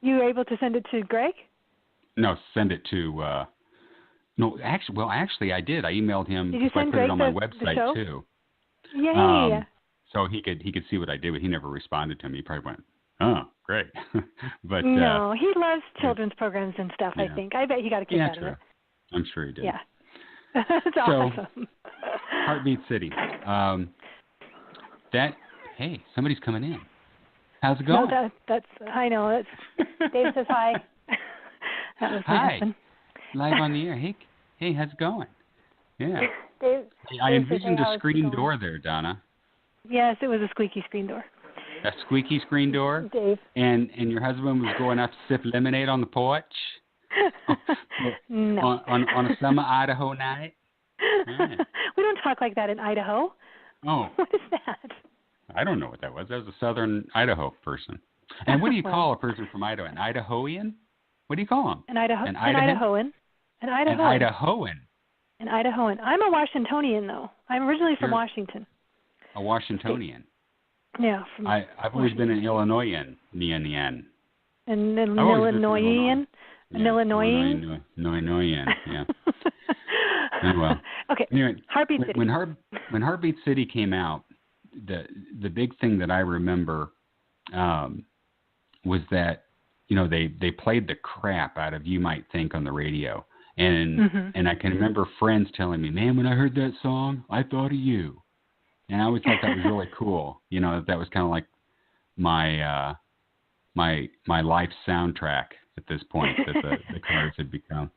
You were able to send it to Greg? No, send it to. No, actually, I did. I emailed him. Did you send Greg it on my website too. Yay! So he could see what I did, but he never responded to me. He probably went, "Oh, great." But no, he loves children's programs and stuff. Yeah. I think. I bet he got a kick out of it. I'm sure he did. Yeah. That's awesome. Heartbeat City. Hey, somebody's coming in. How's it going? No, that's I know. Dave says hi. That was what happened. Live on the air. Hey, how's it going? Yeah. Dave I envisioned a screen door there, Donna. Yes, it was a squeaky screen door. A squeaky screen door? Dave. And your husband was going out to sip lemonade on the porch? No. On a summer Idaho night? Yeah. We don't talk like that in Idaho. Oh. What is that? I don't know what that was. That was a southern Idaho person. And what do you call a person from Idaho? An Idahoan? What do you call them? An Idahoan. An Idahoan. I'm a Washingtonian, though. I'm originally from Washington. A Washingtonian? Yeah. I've always been an Illinoisan. An Illinoisan? An Illinoisan? Illinoisan, yeah. Oh, well. Okay. Anyway, Heartbeat City. When Heartbeat City came out, the big thing that I remember was that they played the crap out of You Might Think on the radio, and I can remember friends telling me, man, when I heard that song, I thought of you, and I always thought that was really cool. That was kind of like my my life soundtrack at this point that the Cars had become.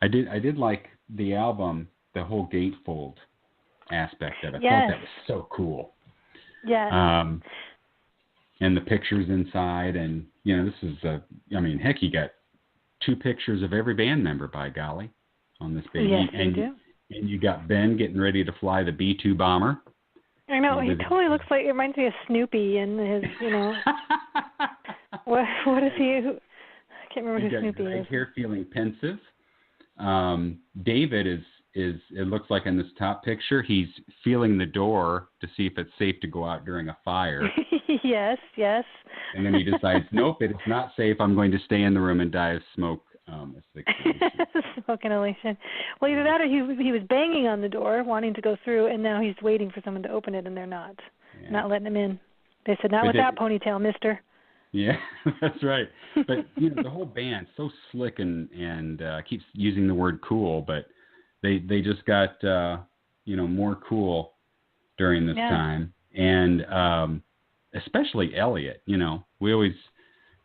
I did like the album, the whole gatefold aspect of it. I thought that was so cool. Yeah. And the pictures inside, and this is heck, you got 2 pictures of every band member, by golly, on this baby. Yes, you do. And you got Ben getting ready to fly the B-2 bomber. I know, he totally looks like, it reminds me of Snoopy and his, what is he? I can't remember who Snoopy is. Here feeling pensive. David is it looks like in this top picture, he's feeling the door to see if it's safe to go out during a fire. Yes. And then he decides, nope, it is not safe. I'm going to stay in the room and die of smoke asphyxiation. Smoke inhalation. Well, either that or he was banging on the door, wanting to go through, and now he's waiting for someone to open it, and they're not letting him in. They said, not with that ponytail, mister. Yeah, that's right. But the whole band so slick and keeps using the word cool, but they just got more cool during this time, and especially Elliot. We always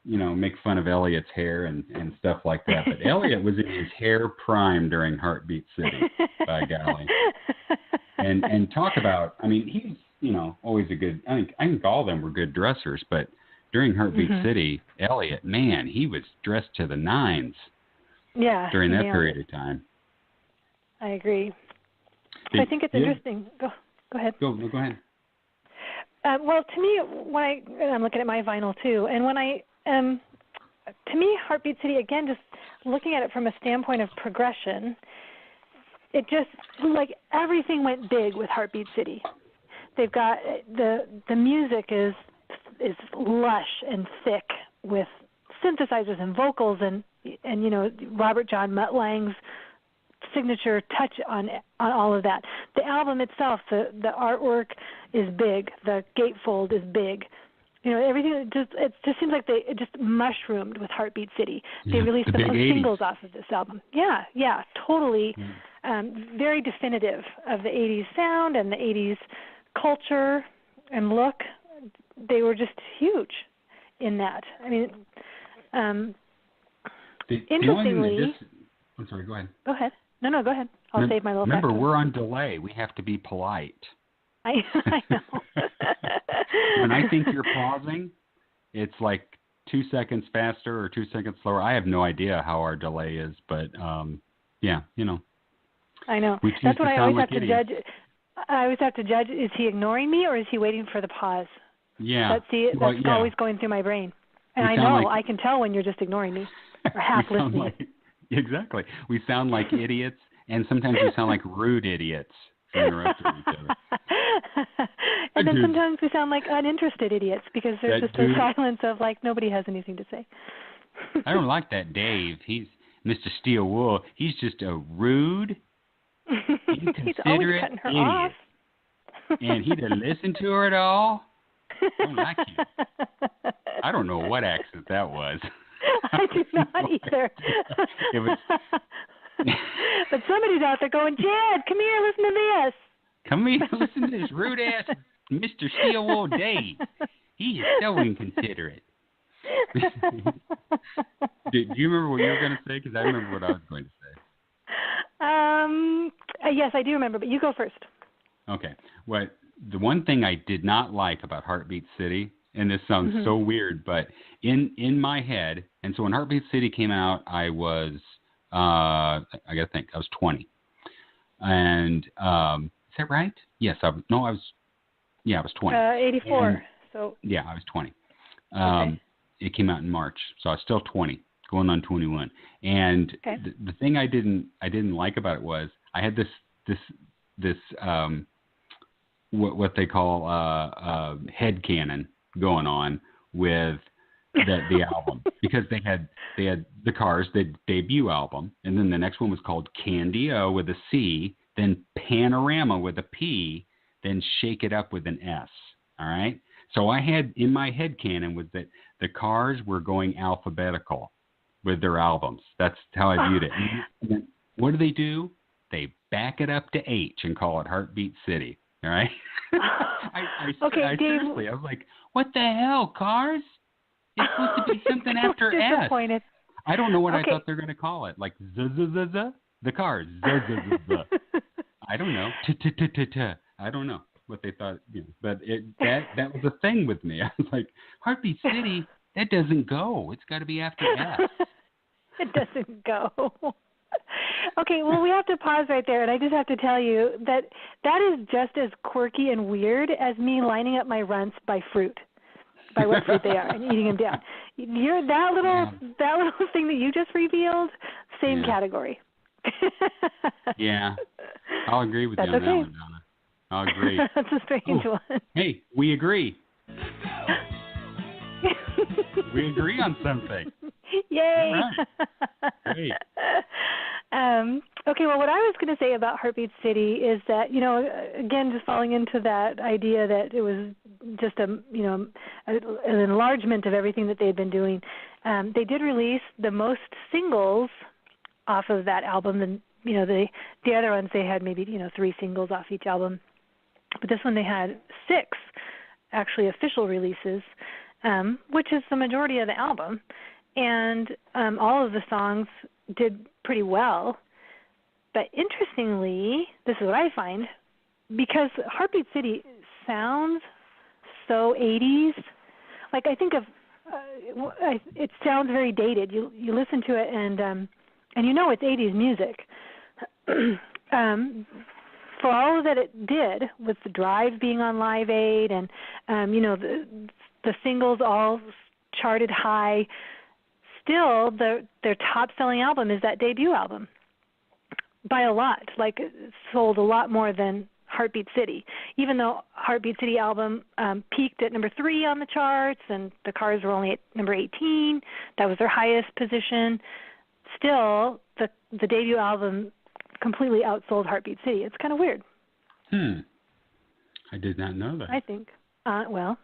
make fun of Elliot's hair and stuff like that, but Elliot was in his hair prime during Heartbeat City, by golly. And talk about, he's always a good. I think all of them were good dressers, but during Heartbeat City, Elliot, man, he was dressed to the nines. Yeah. During that period of time. I agree. I think it's interesting. Go ahead. Go ahead. Well, to me, I'm looking at my vinyl too, and when I to me, Heartbeat City, again, just looking at it from a standpoint of progression, it just, like, everything went big with Heartbeat City. They've got, the music is lush and thick with synthesizers and vocals and you know, Robert John Mutt-Lange's signature touch on all of that. The album itself, the artwork is big, the gatefold is big. You know, everything it just seems like it just mushroomed with Heartbeat City. They released the most singles off of this album. Yeah, totally. Very definitive of the 80s sound and the 80s culture and look. They were just huge in that. I mean, interestingly... I'm sorry, go ahead. Go ahead. No, go ahead. I'll save my little Remember, factor. we're on delay. We have to be polite. I know. When I think you're pausing, it's like 2 seconds faster or 2 seconds slower. I have no idea how our delay is, but yeah, you know. I know. That's what I always have to judge. I always have to judge, is he ignoring me or is he waiting for the pause? Yeah. That's always going through my brain. And I know, I can tell when you're just ignoring me or half listening. Exactly. We sound like idiots, and sometimes we sound like rude idiots interrupting each other. And then sometimes we sound like uninterested idiots because there's just a silence of like nobody has anything to say. I don't like that Dave. He's Mr. Steel Wool. He's just a rude, inconsiderate He's always cutting her idiot. off. And he didn't listen to her at all. I don't like him. I don't know what accent that was. I do not either. It was... But somebody's out there going, Jed, come here, listen to this. Come here, listen to this rude-ass Mr. Steel Wool Dave. He is so inconsiderate. Do you remember what you were going to say? Because I remember what I was going to say. Yes, I do remember, but you go first. Okay. The one thing I did not like about Heartbeat City, and this sounds so weird, but in my head, and so when Heartbeat City came out, I was, I got to think, I was 20. And is that right? Yes, I was 20. 84. And, so. Yeah, I was 20. Okay. It came out in March, so I was still 20, going on 21. And the thing I didn't like about it was I had this what they call headcanon going on with the album, because they had the Cars, the debut album, and then the next one was called Candy-O with a C, then Panorama with a P, then Shake It Up with an S. All right. So I had in my head canon was that the Cars were going alphabetical with their albums. That's how I viewed it. And then what do? They back it up to H and call it Heartbeat City. All right. I seriously, I was like, what the hell, Cars? It's supposed to be something after S. I don't know what I thought they were going to call it. Like the Cars. I don't know. I don't know what they thought. But that was a thing with me. I was like, Heartbeat City, that doesn't go. It's got to be after S. It doesn't go. Okay, well, we have to pause right there, and I just have to tell you that is just as quirky and weird as me lining up my runts by what fruit they are, and eating them down. You're that little thing that you just revealed, same category. Yeah, I'll agree with you on that one, Donna. I'll agree. That's a strange one. Hey, we agree. We agree on something. Yay! Right. Great. Okay, well, what I was going to say about Heartbeat City is that, again, just falling into that idea that it was just an enlargement of everything that they had been doing. They did release the most singles off of that album, and the other ones they had maybe 3 singles off each album, but this one they had 6 actually official releases, which is the majority of the album, and all of the songs did pretty well. But interestingly, this is what I find, because Heartbeat City sounds so 80s. Like I think of, it sounds very dated. You listen to it and it's 80s music. For all that it did, with the Drive being on Live Aid and the singles all charted high, still their top-selling album is that debut album by a lot. Like, it sold a lot more than Heartbeat City, even though Heartbeat City album peaked at number 3 on the charts, and the Cars were only at number 18. That was their highest position. Still, the debut album completely outsold Heartbeat City. It's kind of weird. I did not know that. I think. Well,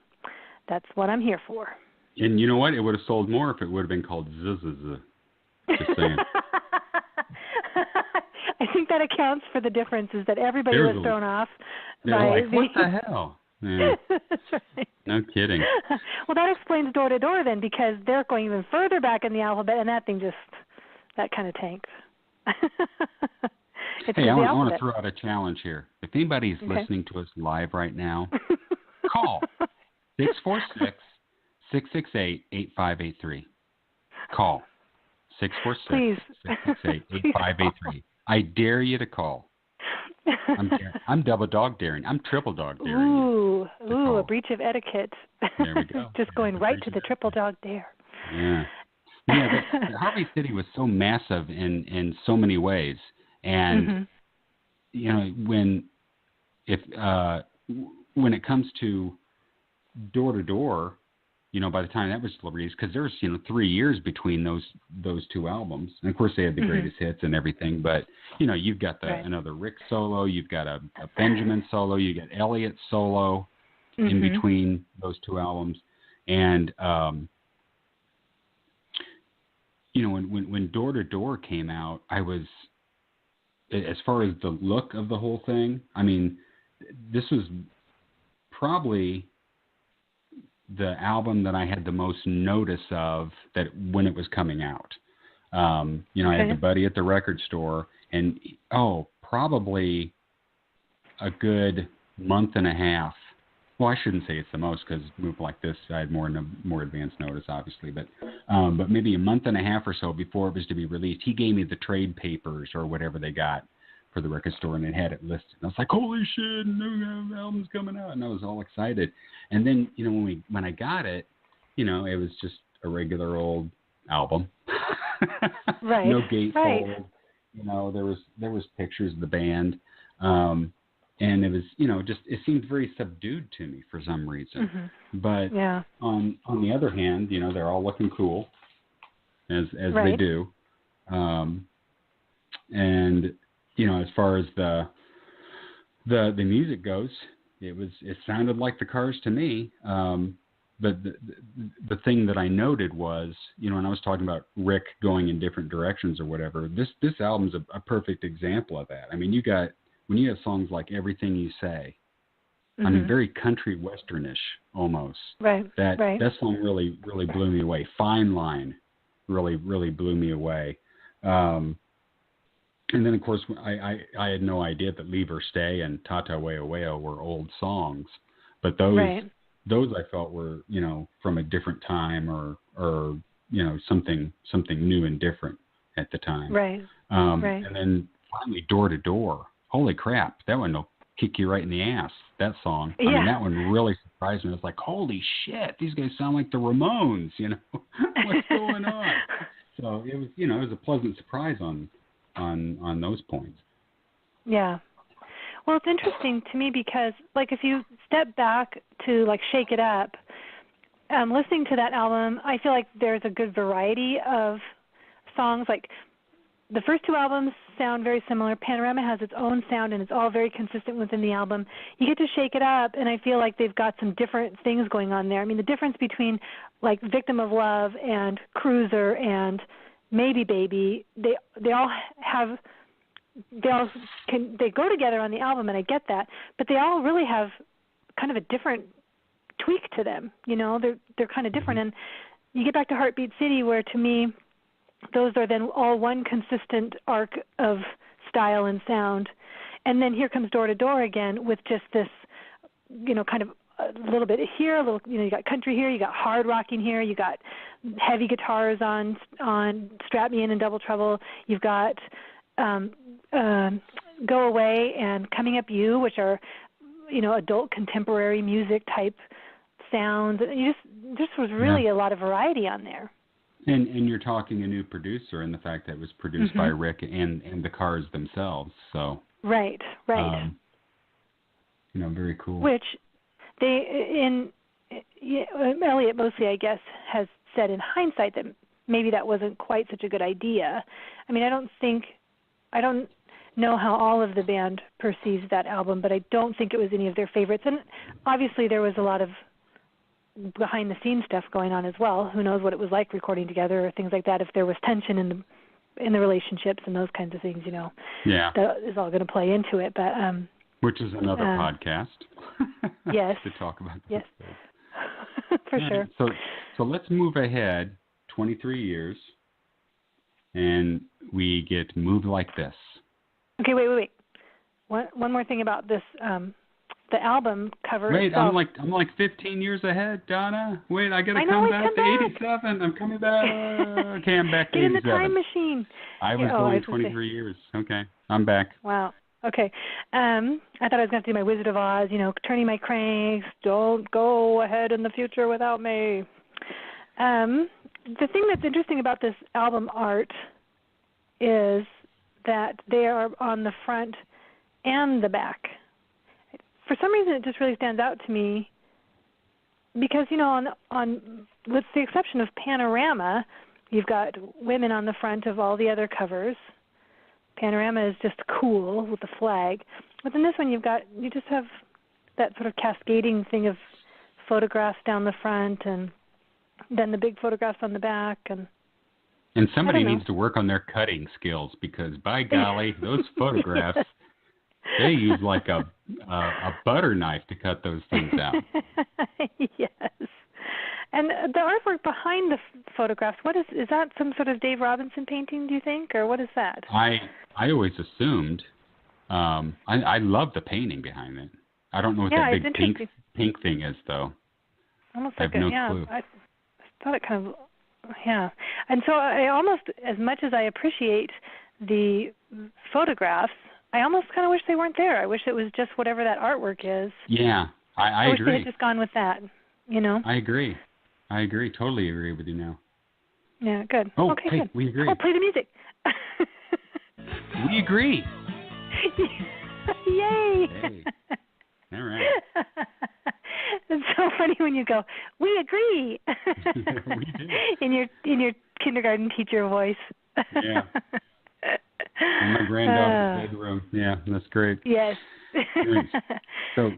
that's what I'm here for. And you know what? It would have sold more if it would have been called ZZZ. Just saying. I think that accounts for the differences that everybody was thrown off. They're like, what the hell? Yeah. That's right. No kidding. Well, that explains Door to Door then, because they're going even further back in the alphabet, and that thing that kind of tanked. Hey, I want to throw out a challenge here. If anybody's listening to us live right now, call 646-668-8583. Call 646-668-8583. I dare you to call. I'm double dog daring. I'm triple dog daring. Ooh, a breach of etiquette. There we go. Just going right to the triple dog dare. Yeah. Yeah, Harvey City was so massive in so many ways. And you know, when it comes to Door to Door, you know, by the time that was released, because there was 3 years between those two albums, and of course they had the greatest hits and everything. But you know, you've got another Rick solo, you've got a Benjamin solo, you got Elliott solo in between those two albums, and you know, when Door to Door came out, I was, as far as the look of the whole thing, I mean, this was probably the album that I had the most notice of that when it was coming out. You know, I had a buddy at the record store, and probably a good month and a half. Well, I shouldn't say it's the most, because move like this, I had more advanced notice, obviously. But maybe a month and a half or so before it was to be released, he gave me the trade papers or whatever they got for the record store, and it had it listed. And I was like, holy shit, new album's coming out, and I was all excited. And then, you know, when I got it, you know, it was just a regular old album. No gatefold. You know, there was pictures of the band. And it was, you know, it seemed very subdued to me for some reason. But on the other hand, you know, they're all looking cool, as they do. And you know, as far as the music goes, it sounded like the Cars to me. But the thing that I noted was, you know, when I was talking about Rick going in different directions or whatever, this album's a perfect example of that. I mean, when you have songs like Everything You Say, I mean, very country westernish almost. That song really blew me away. Fine Line really blew me away. And then, of course, I had no idea that Leave or Stay and Tata Weo Weo were old songs. But those I felt were, you know, from a different time or you know, something new and different at the time. And then finally, Door to Door. Holy crap, that one will kick you right in the ass, that song. I mean, that one really surprised me. It was like, holy shit, these guys sound like the Ramones, you know. What's going on? So it was, you know, it was a pleasant surprise on those points. Yeah. Well, it's interesting to me because, like, if you step back to, like, Shake It Up, listening to that album, I feel like there's a good variety of songs. Like, the first two albums sound very similar. Panorama has its own sound, and it's all very consistent within the album. You get to Shake It Up, and I feel like they've got some different things going on there. I mean, the difference between, like, Victim of Love and Cruiser and Maybe Baby, they all go together on the album, and I get that, but they all really have kind of a different tweak to them. You know, they're kind of different. And you get back to Heartbeat City, where to me, those are then all one consistent arc of style and sound. And then here comes Door to Door again with just this, you know, kind of a little bit here, a little, you know, you got country here, you got hard rocking here, you got heavy guitars on Strap Me In and Double Trouble, you've got Go Away and Coming Up You, which are, you know, adult contemporary music type sounds. Just was really a lot of variety on there. And you're talking a new producer, and the fact that it was produced by Rick and the cars themselves. So right. Very cool. Which Elliot mostly, I guess, has said in hindsight that maybe that wasn't quite such a good idea. I mean, I don't know how all of the band perceives that album, but I don't think it was any of their favorites. And obviously there was a lot of behind-the-scenes stuff going on as well. Who knows what it was like recording together or things like that, if there was tension in the relationships and those kinds of things, Yeah. That is all going to play into it. But which is another podcast. Yes. To talk about those things. For sure. So let's move ahead 23 years, and we get Moved Like This. Okay, wait. One more thing about this, the album cover. Wait, itself. I'm like 15 years ahead, Donna. Wait, I gotta come back to 87. I'm coming back. Okay, I'm back to 87. Get in the time machine. I was going 23 years. Okay, I'm back. Wow. Okay. I thought I was going to do my Wizard of Oz, turning my cranks. Don't go ahead in the future without me. The thing that's interesting about this album art is that they are on the front and the back. For some reason, it just really stands out to me because, on with the exception of Panorama, you've got women on the front of all the other covers. Panorama is just cool with the flag. But in this one, you just have that sort of cascading thing of photographs down the front and then the big photographs on the back. And somebody needs to work on their cutting skills because, by golly, those photographs, they use like a butter knife to cut those things out. Yes. And the artwork behind the photographs, is that some sort of Dave Robinson painting, do you think, or what is that? I always assumed. I love the painting behind it. I don't know what that big pink thing is, though. Almost I have no clue. I thought it kind of, And so I almost, as much as I appreciate the photographs, I almost kind of wish they weren't there. I wish it was just whatever that artwork is. Yeah, I agree. I wish they had just gone with that, I agree. Totally agree with you now. Yeah, good. Oh, okay, hey, good. We agree. Oh, play the music. We agree. Yay. Hey. All right. It's so funny when you go, we agree. We do. In your kindergarten teacher voice. Yeah. In my granddaughter's bedroom. Yeah, that's great. Yes. So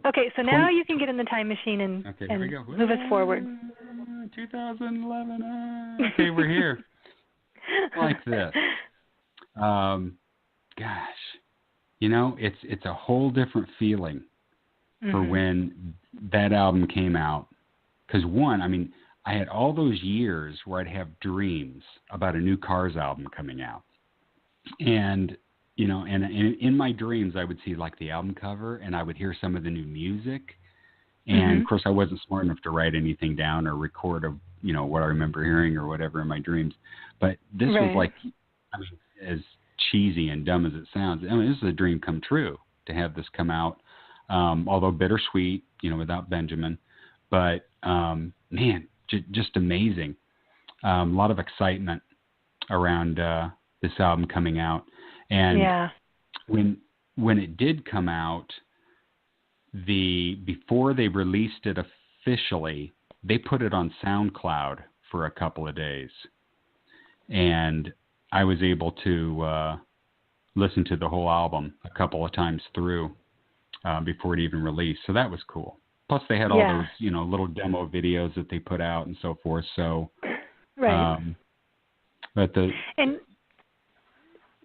now you can get in the time machine and move us forward. 2011. Okay, we're here. Like this. Gosh, it's a whole different feeling for when that album came out. Because I had all those years where I'd have dreams about a new Cars album coming out. And, and in my dreams, I would see like the album cover and I would hear some of the new music. And of course, I wasn't smart enough to write anything down or record what I remember hearing or whatever in my dreams. But this was like, as cheesy and dumb as it sounds, this is a dream come true to have this come out. Although bittersweet, without Benjamin, but man, just amazing. A lot of excitement around this album coming out, and when it did come out, before they released it officially, they put it on SoundCloud for a couple of days, and I was able to listen to the whole album a couple of times through before it even released. So that was cool. Plus they had all those, little demo videos that they put out and so forth. So, and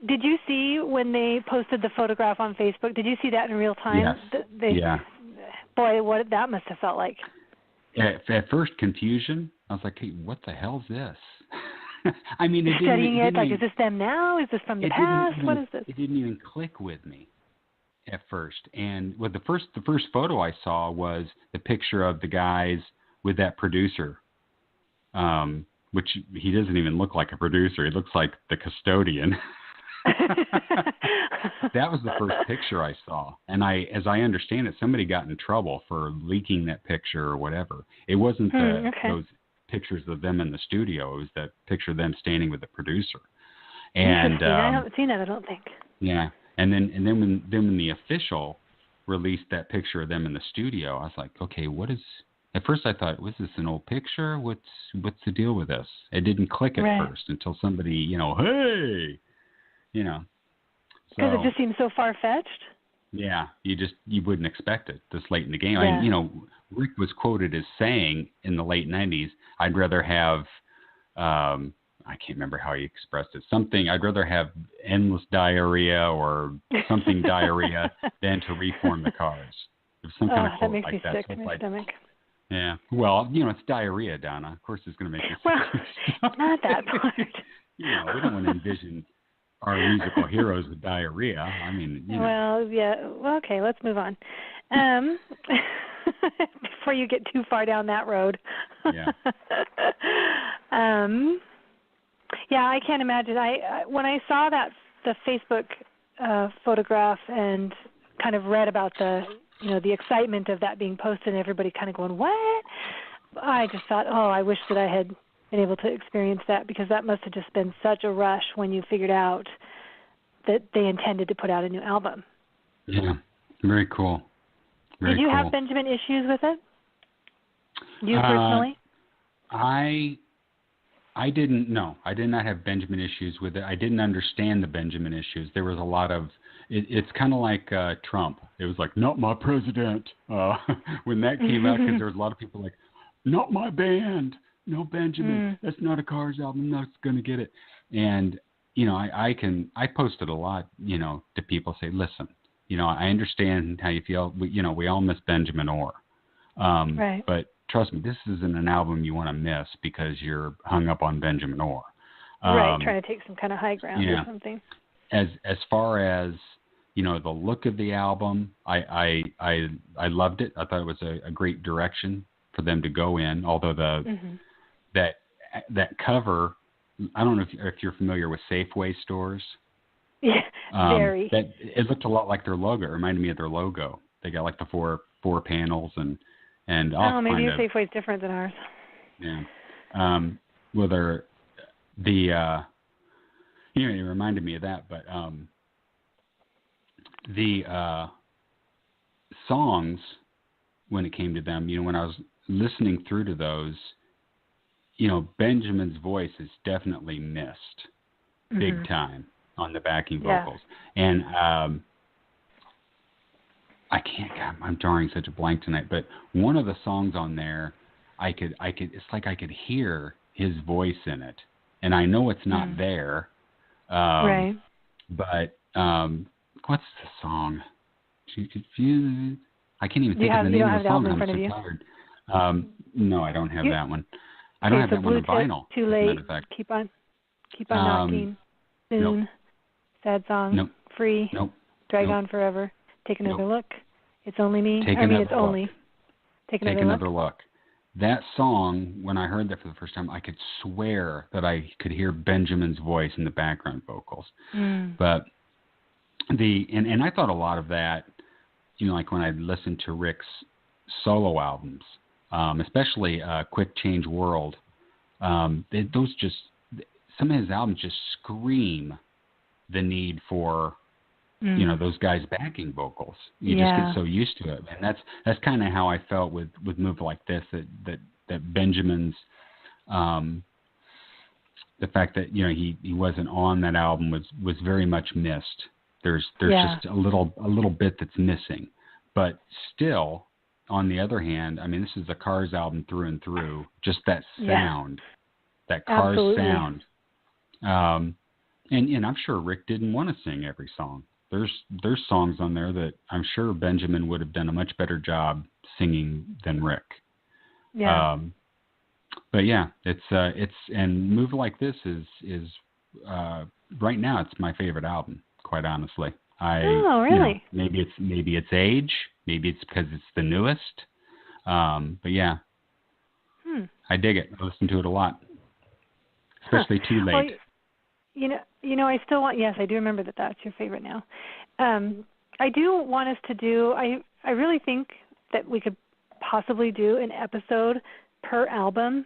did you see when they posted the photograph on Facebook? Did you see that in real time? Yes. Boy, what that must have felt like. At first, confusion. I was like, hey, what the hell's this? Studying it, like, is this them now? Is this from the past? What is this? It didn't even click with me at first. And the first photo I saw was the picture of the guys with that producer, which he doesn't even look like a producer. He looks like the custodian. That was the first picture I saw. And as I understand it, somebody got in trouble for leaking that picture or whatever. It wasn't those pictures of them in the studio. It was that picture of them standing with the producer. And I haven't seen that, I don't think. Yeah, and then when the official released that picture of them in the studio, I was like, okay, what is? At first, I thought, was this an old picture? What's the deal with this? It didn't click at first until somebody, hey, Because So, it just seems so far-fetched. yeah, you wouldn't expect it this late in the game. Yeah. Rick was quoted as saying in the late 90s, I'd rather have, I can't remember how he expressed it, something, I'd rather have endless diarrhea or something diarrhea than to reform the cars. It was some kind of quote that makes like me that. sick So to my stomach. Yeah. Well, it's diarrhea, Donna. Of course it's going to make you sick. Well, not that part. We don't want to envision our musical heroes with diarrhea. I mean, Well, yeah. Well, okay, let's move on. Before you get too far down that road. Yeah. Yeah, I can't imagine. When I saw the Facebook photograph and kind of read about the excitement of that being posted and everybody kind of going, what? I just thought, I wish that I had been able to experience that, because that must have just been such a rush when you figured out that they intended to put out a new album. Yeah, very cool. Did you have Benjamin issues with it? You personally? I didn't. No, I did not have Benjamin issues with it. I didn't understand the Benjamin issues. There was a lot of. It's kind of like Trump. It was like, not my president. When that came out, because there was a lot of people like, not my band. No Benjamin. That's not a Cars album. I'm not going to get it. And I posted a lot. To people, say, listen. I understand how you feel. We all miss Benjamin Orr. Right. But trust me, this isn't an album you want to miss because you're hung up on Benjamin Orr. Right, trying to take some kind of high ground or something. As far as the look of the album, I loved it. I thought it was a great direction for them to go in. Although that cover, I don't know if you're familiar with Safeway stores. Yeah, very. That it looked a lot like their logo. It reminded me of their logo. They got like the four panels and maybe your Safeway's different than ours. Yeah. Well, it reminded me of that, but the songs, when it came to them, when I was listening through to those, Benjamin's voice is definitely missed big time on the backing vocals. And I'm drawing such a blank tonight, but one of the songs on there, it's like I could hear his voice in it, and I know it's not there. Right. But what's the song? I can't even think of the name of the song. I'm so tired. No, I don't have that one. I don't have that one on vinyl. Too late. Keep on knocking. Soon. Nope. Sad song. Nope. Free. Nope. Drag nope. on forever. Take another nope. look. It's only me. Take another it's look. only. Take another look. That song, when I heard that for the first time, I could swear that I could hear Benjamin's voice in the background vocals. But and I thought a lot of that, like when I listened to Rick's solo albums, especially Quick Change World, some of his albums just scream the need for those guys backing vocals. You just get so used to it, and that's kind of how I felt with Move Like This. That Benjamin's the fact that he wasn't on that album was very much missed. There's just a little bit that's missing, but still, on the other hand, I mean, this is a Cars album through and through. Just that sound, that Cars sound. And I'm sure Rick didn't want to sing every song. There's songs on there that I'm sure Benjamin would have done a much better job singing than Rick. Yeah. But yeah, it's and Move Like This is right now it's my favorite album, quite honestly. Oh, really? Maybe it's age, maybe it's because it's the newest. But yeah. I dig it. I listen to it a lot. Especially Too Late. Well, I still want. Yes, I do remember that that's your favorite now. I do want us to do. I really think that we could possibly do an episode per album,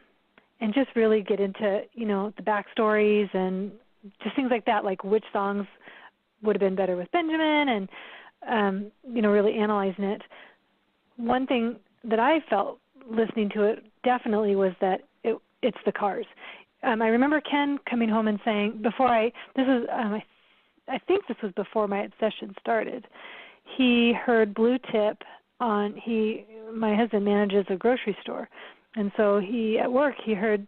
and just really get into, the backstories and just things like that, like which songs would have been better with Benjamin, and, really analyzing it. One thing that I felt listening to it definitely was that it's the Cars. I remember Ken coming home and saying, I think this was before my session started, he heard Blue Tip my husband manages a grocery store, and so at work he heard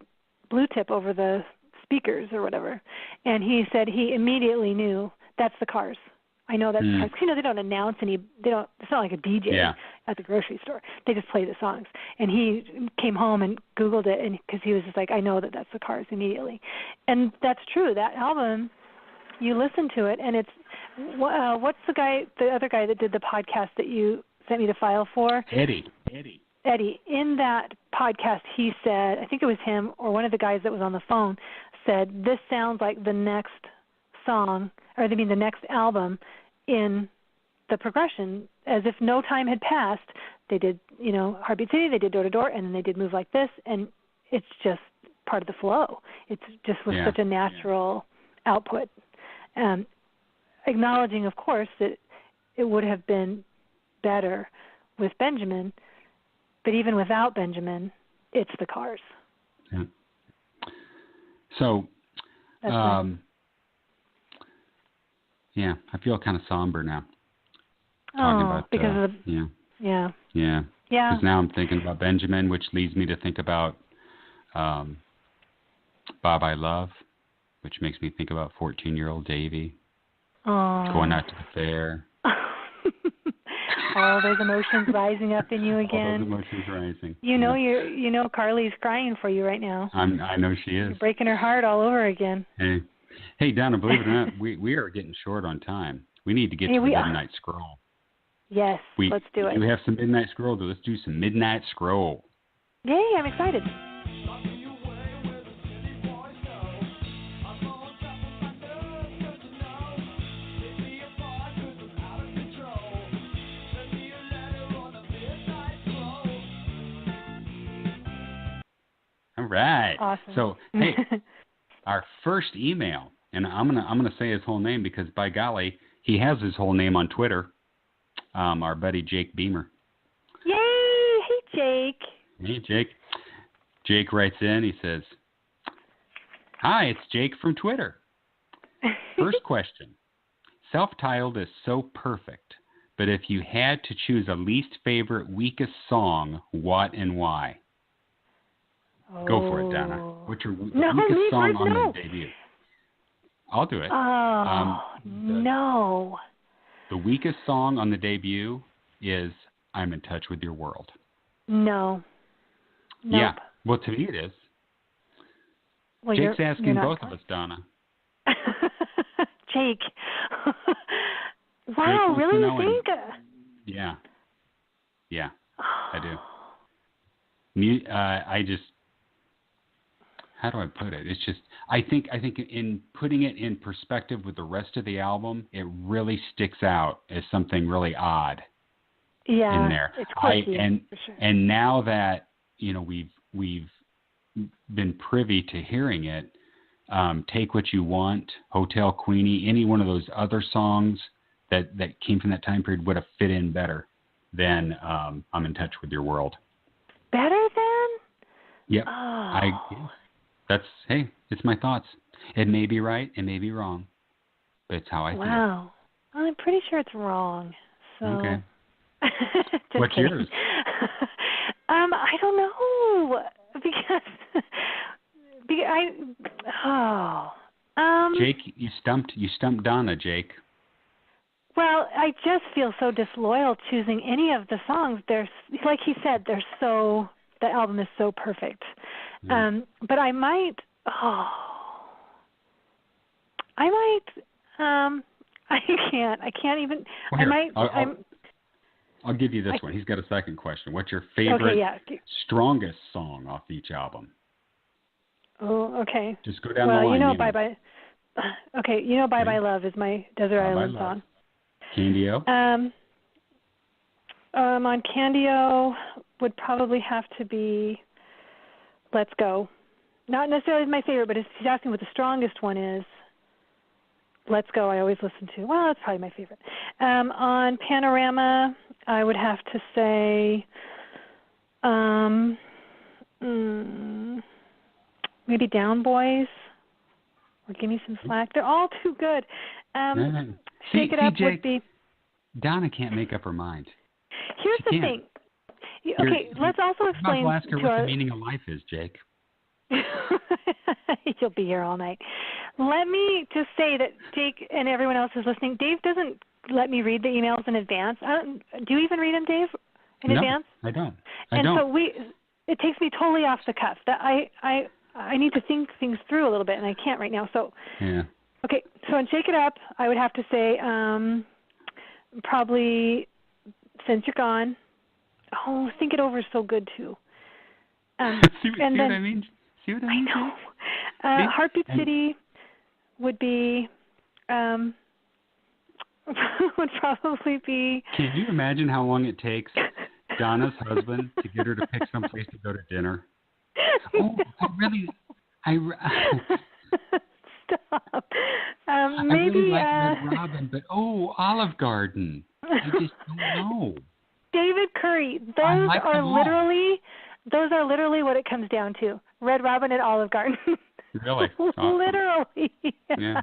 Blue Tip over the speakers or whatever, and he said he immediately knew that's the Cars. I know that's the Cars. They don't announce it's not like a DJ at the grocery store. They just play the songs. And he came home and Googled it, and because he was just like, I know that's the Cars immediately. And that's true. That album, you listen to it, and it's, what's the other guy that did the podcast that you sent me the file for? Eddie. In that podcast, he said, I think it was him or one of the guys that was on the phone, said, this sounds like the next song, the next album in the progression, as if no time had passed. They did, Heartbeat City, they did Door to Door, and then they did Move Like This, and it's just part of the flow. It's just was such a natural output. Acknowledging, of course, that it would have been better with Benjamin, but even without Benjamin, it's the Cars. Yeah. So, That's yeah, I feel kind of somber now. Talking about because of Yeah. Because now I'm thinking about Benjamin, which leads me to think about Bob I Love, which makes me think about 14-year-old Davy going out to the fair. All those emotions rising up in you again. All those emotions rising. Carly's crying for you right now. I know she is. You're breaking her heart all over again. Hey, Donna, believe it or not, we are getting short on time. We need to get to the Midnight Scroll. Yes, let's do it. You have some Midnight Scroll? Let's do some Midnight Scroll. Yay, I'm excited. All right. Awesome. So, hey, our first email, and I'm gonna say his whole name because by golly, he has his whole name on Twitter. Our buddy Jake Beamer. Yay! Hey, Jake. Hey, Jake. Jake writes in. He says, "Hi, it's Jake from Twitter. First question: Self-titled is so perfect, but if you had to choose a least favorite, weakest song, what and why?" Go for it, Donna. What's your weakest song on the debut? I'll do it. No. The weakest song on the debut is I'm in Touch with Your World. No. Nope. Yeah. Well, to me it is. Well, Jake's asking both of us, Donna. Jake. Wow, Jake really? You think? Yeah. I do. I just, how do I put it? It's just, I think in putting it in perspective with the rest of the album, it really sticks out as something really odd. Yeah, in there. It's quirky, for sure. And now that we've been privy to hearing it, Take What You Want, Hotel Queenie, any one of those other songs that came from that time period would have fit in better than I'm in Touch with Your World. Better than? Yep. Oh. It's my thoughts. It may be right, it may be wrong, but it's how I feel. Wow. Well, I'm pretty sure it's wrong. So. Okay. What's kidding. Yours? I don't know because Jake, you stumped Donna, Jake. Well, I just feel so disloyal choosing any of the songs. They're like he said, the album is so perfect. But I might I can't even. Well, I'll give you this one. He's got a second question. What's your favorite, strongest song off each album? Oh, okay. Just go down the line. Bye Bye. Okay, Bye Bye Love is my Desert Island song. Candy-O? On Candy-O would probably have to be Let's Go. Not necessarily my favorite, but if she's asking what the strongest one is, Let's Go, I always listen to. Well, that's probably my favorite. On Panorama, I would have to say maybe Down Boys or Give Me Some Slack. They're all too good. Shake It Up Jake, would be... Donna can't make up her mind. Here's the thing. Okay, let's also explain I'll ask her to what our... the meaning of life is, Jake. You'll be here all night. Let me just say that Jake and everyone else is listening. Dave doesn't let me read the emails in advance. Do you even read them, Dave, in advance? No, I don't. So it takes me totally off the cuff. That I need to think things through a little bit, and I can't right now. So yeah. Okay, so on Shake It Up, I would have to say probably Since You're Gone. Oh, Think It Over is so good too. See what I mean? See what I mean? I know. Heartbeat City would be would probably be. Can you imagine how long it takes Donna's husband to get her to pick some place to go to dinner? Oh, Stop. I Maybe really like Red Robin, but Olive Garden. I just don't know. David Curry. Those are literally what it comes down to. Red Robin and Olive Garden. Really? Awesome. Literally. Yeah.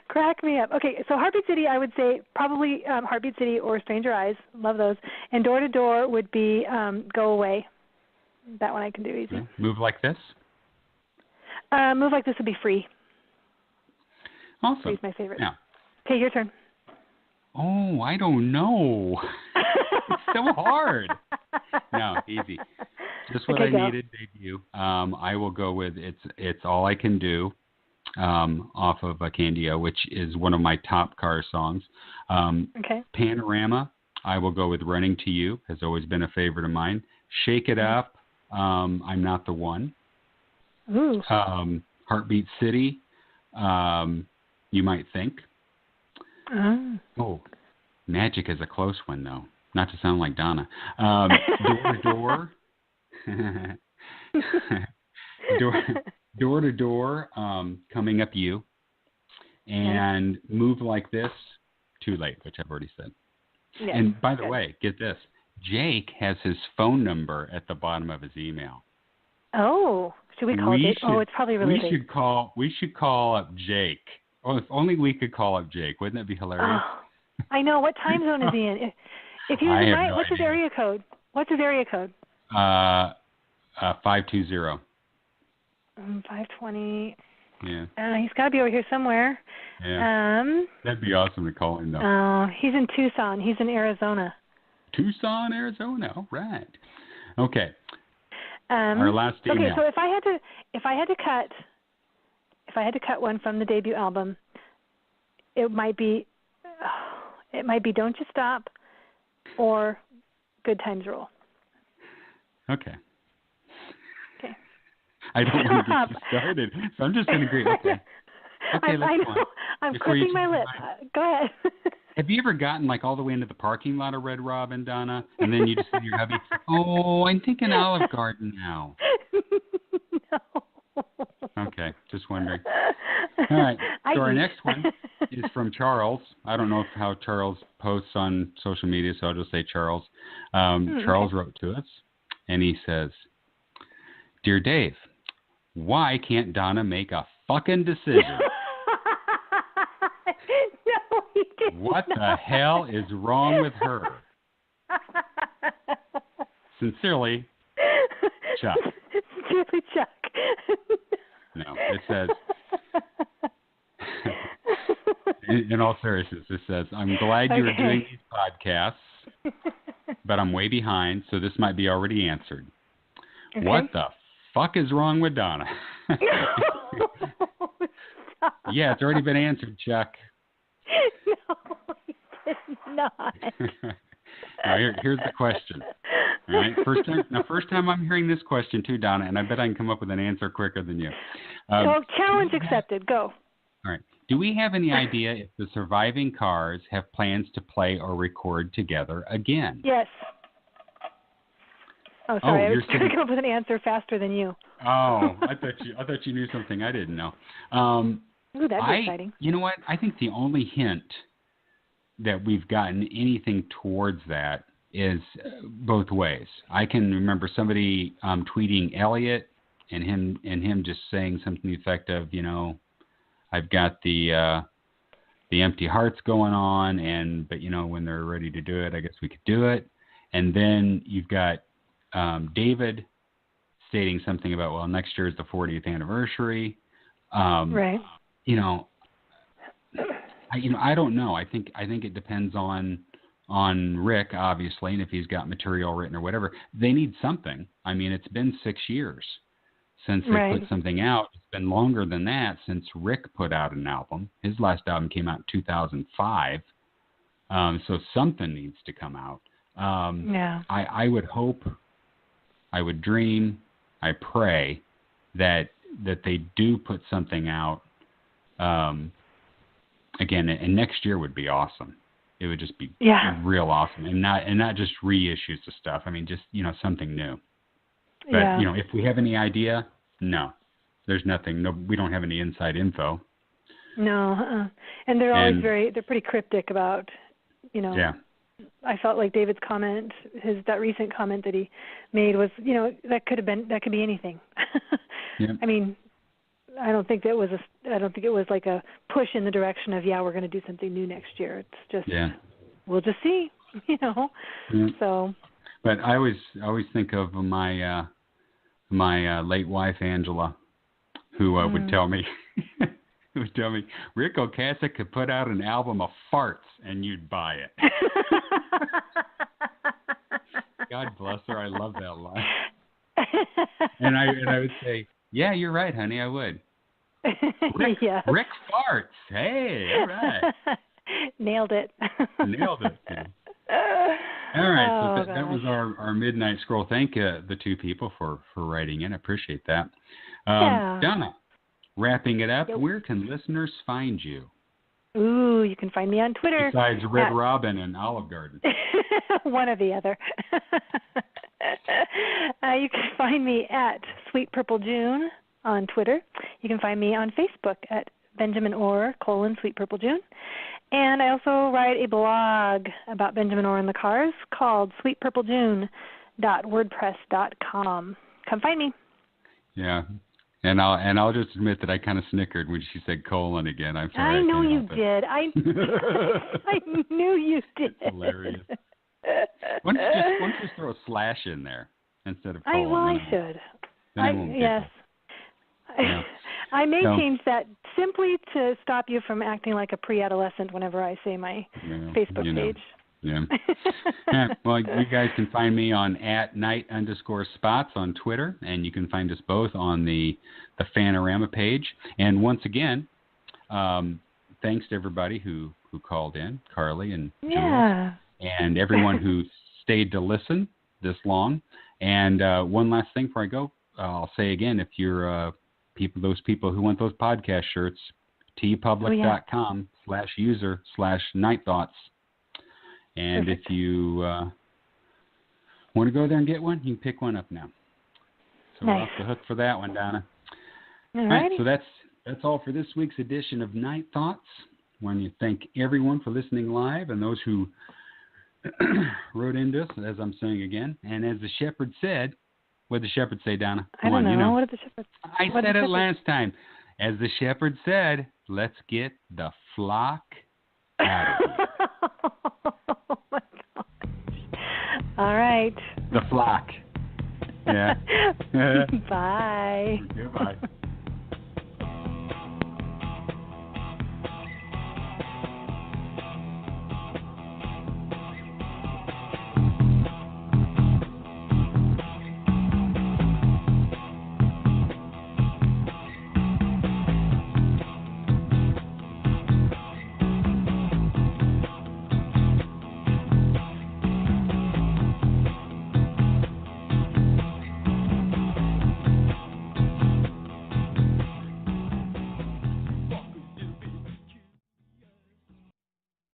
Crack me up. Okay, so Heartbeat City, I would say probably Heartbeat City or Stranger Eyes. Love those. And Door to Door would be Go Away. That one I can do easy. Okay. Move Like This? Move Like This would be Free. Awesome. Free's my favorite. Yeah. Okay, your turn. Oh, I don't know. It's so hard. No, easy. Just what I needed, debut. I will go with It's All I Can Do off of Candia, which is one of my top car songs. Panorama, I will go with Running to You, has always been a favorite of mine. Shake It Up, I'm Not the One. Ooh. Heartbeat City, You Might Think. Oh, Magic is a close one, though. Not to sound like Donna. Door to Door, Coming Up You. And Move Like This, Too Late, which I've already said. Yeah, and by the way, get this. Jake has his phone number at the bottom of his email. Oh, should we call Jake? It's probably really big. We should call up Jake. Oh, if only we could call up Jake. Wouldn't that be hilarious? Oh, I know. What time zone is he in? If he was in my, what's his area code? What's his area code? 520. 520. Yeah. He's got to be over here somewhere. Yeah. That'd be awesome to call him, though. Oh, he's in Tucson. He's in Arizona. Tucson, Arizona. All right. Okay. Our last email. Okay, so if I had to cut one from the debut album, it might be Don't You Stop or Good Times Roll. Okay. I don't want to get you started, so I'm just going to agree. Okay, I know. I'm clipping my lip. Go ahead. Have you ever gotten all the way into the parking lot of Red Robin, Donna, and then you just say to your hubby, "Oh, I'm thinking Olive Garden now." No. Okay, just wondering. All right, so our next one is from Charles. I don't know how Charles posts on social media, so I'll just say Charles. Charles wrote to us, and he says, "Dear Dave, why can't Donna make a fucking decision? No, he did What not. the hell is wrong with her? Sincerely, Chuck." Sincerely, Chuck. No, it says, in all seriousness, it says, "I'm glad you are doing these podcasts, but I'm way behind, so this might be already answered. Okay. What the fuck is wrong with Donna?" Yeah, it's already been answered, Chuck. No, he did not. Now, here's the question. All right, first time I'm hearing this question too, Donna, and I bet I can come up with an answer quicker than you. Challenge accepted. Go. All right. Do we have any idea if the surviving Cars have plans to play or record together again? Yes. Oh, sorry. I was saying... trying to come up with an answer faster than you. Oh, I thought you knew something I didn't know. Ooh, that'd be exciting. You know what? I think the only hint that we've gotten anything towards that is both ways. I can remember somebody tweeting Elliot and him just saying something effective, I've got the empty hearts going on, but when they're ready to do it, I guess we could do it. And then you've got David stating something about, well, next year is the 40th anniversary. Right. I don't know. I think it depends on Rick, obviously, and if he's got material written or whatever. They need something. I mean, it's been 6 years since they put something out. It's been longer than that since Rick put out an album. His last album came out in 2005. So something needs to come out. I would hope, I would dream, I pray that they do put something out again, and next year would be awesome. It would just be real awesome, and not just reissues of stuff. I mean, just something new. But if we have any idea, no, there's nothing. No, we don't have any inside info. No, and they're always they're pretty cryptic about, Yeah. I felt like David's comment, that recent comment that he made was, that could be anything. Yeah. I mean, I don't think it was like a push in the direction of, we're going to do something new next year. It's just, we'll just see, Yeah. So. But I always think of my late wife Angela, who would tell me, Rick Ocasek could put out an album of farts and you'd buy it. God bless her. I love that line. And I would say, yeah, you're right, honey. I would. Rick farts. Hey, all right. Nailed it. Nailed it. Yeah. All right. So that was our midnight scroll. Thank the two people for writing in. I appreciate that. Donna, wrapping it up, where can listeners find you? Ooh, you can find me on Twitter. Besides Red Robin and Olive Garden. One or the other. You can find me at Sweet Purple June on Twitter. You can find me on Facebook at Benjamin Orr, Sweet Purple June. And I also write a blog about Benjamin Orr and the Cars called sweetpurplegune.wordpress.com. Come find me. Yeah. And I'll just admit that I kind of snickered when she said colon again. I'm sorry. I know you did. I knew you did. It's hilarious. Why don't you just throw a slash in there instead of colon? I should. Yes. Yeah. I may change that simply to stop you from acting like a pre-adolescent whenever I say my Facebook page. Yeah. Well, you guys can find me on @night_spots on Twitter, and you can find us both on the Fanorama page. And once again, thanks to everybody who called in, Carly and Jules, and everyone who stayed to listen this long. And one last thing before I go, I'll say again, if you're those people who want those podcast shirts, tpublic.com/user/nightthoughts. And Perfect. If you want to go there and get one, you can pick one up now. So we're off the hook for that one, Donna. All right, so that's all for this week's edition of Night Thoughts. I want to thank everyone for listening live and those who wrote into us, as I'm saying again. And as the shepherd said, what did the shepherd say, Donna? I don't know. What did the shepherd say? I said it last time. As the shepherd said, let's get the flock out of here. Oh, my gosh. All right. The flock. Yeah. Bye. Goodbye.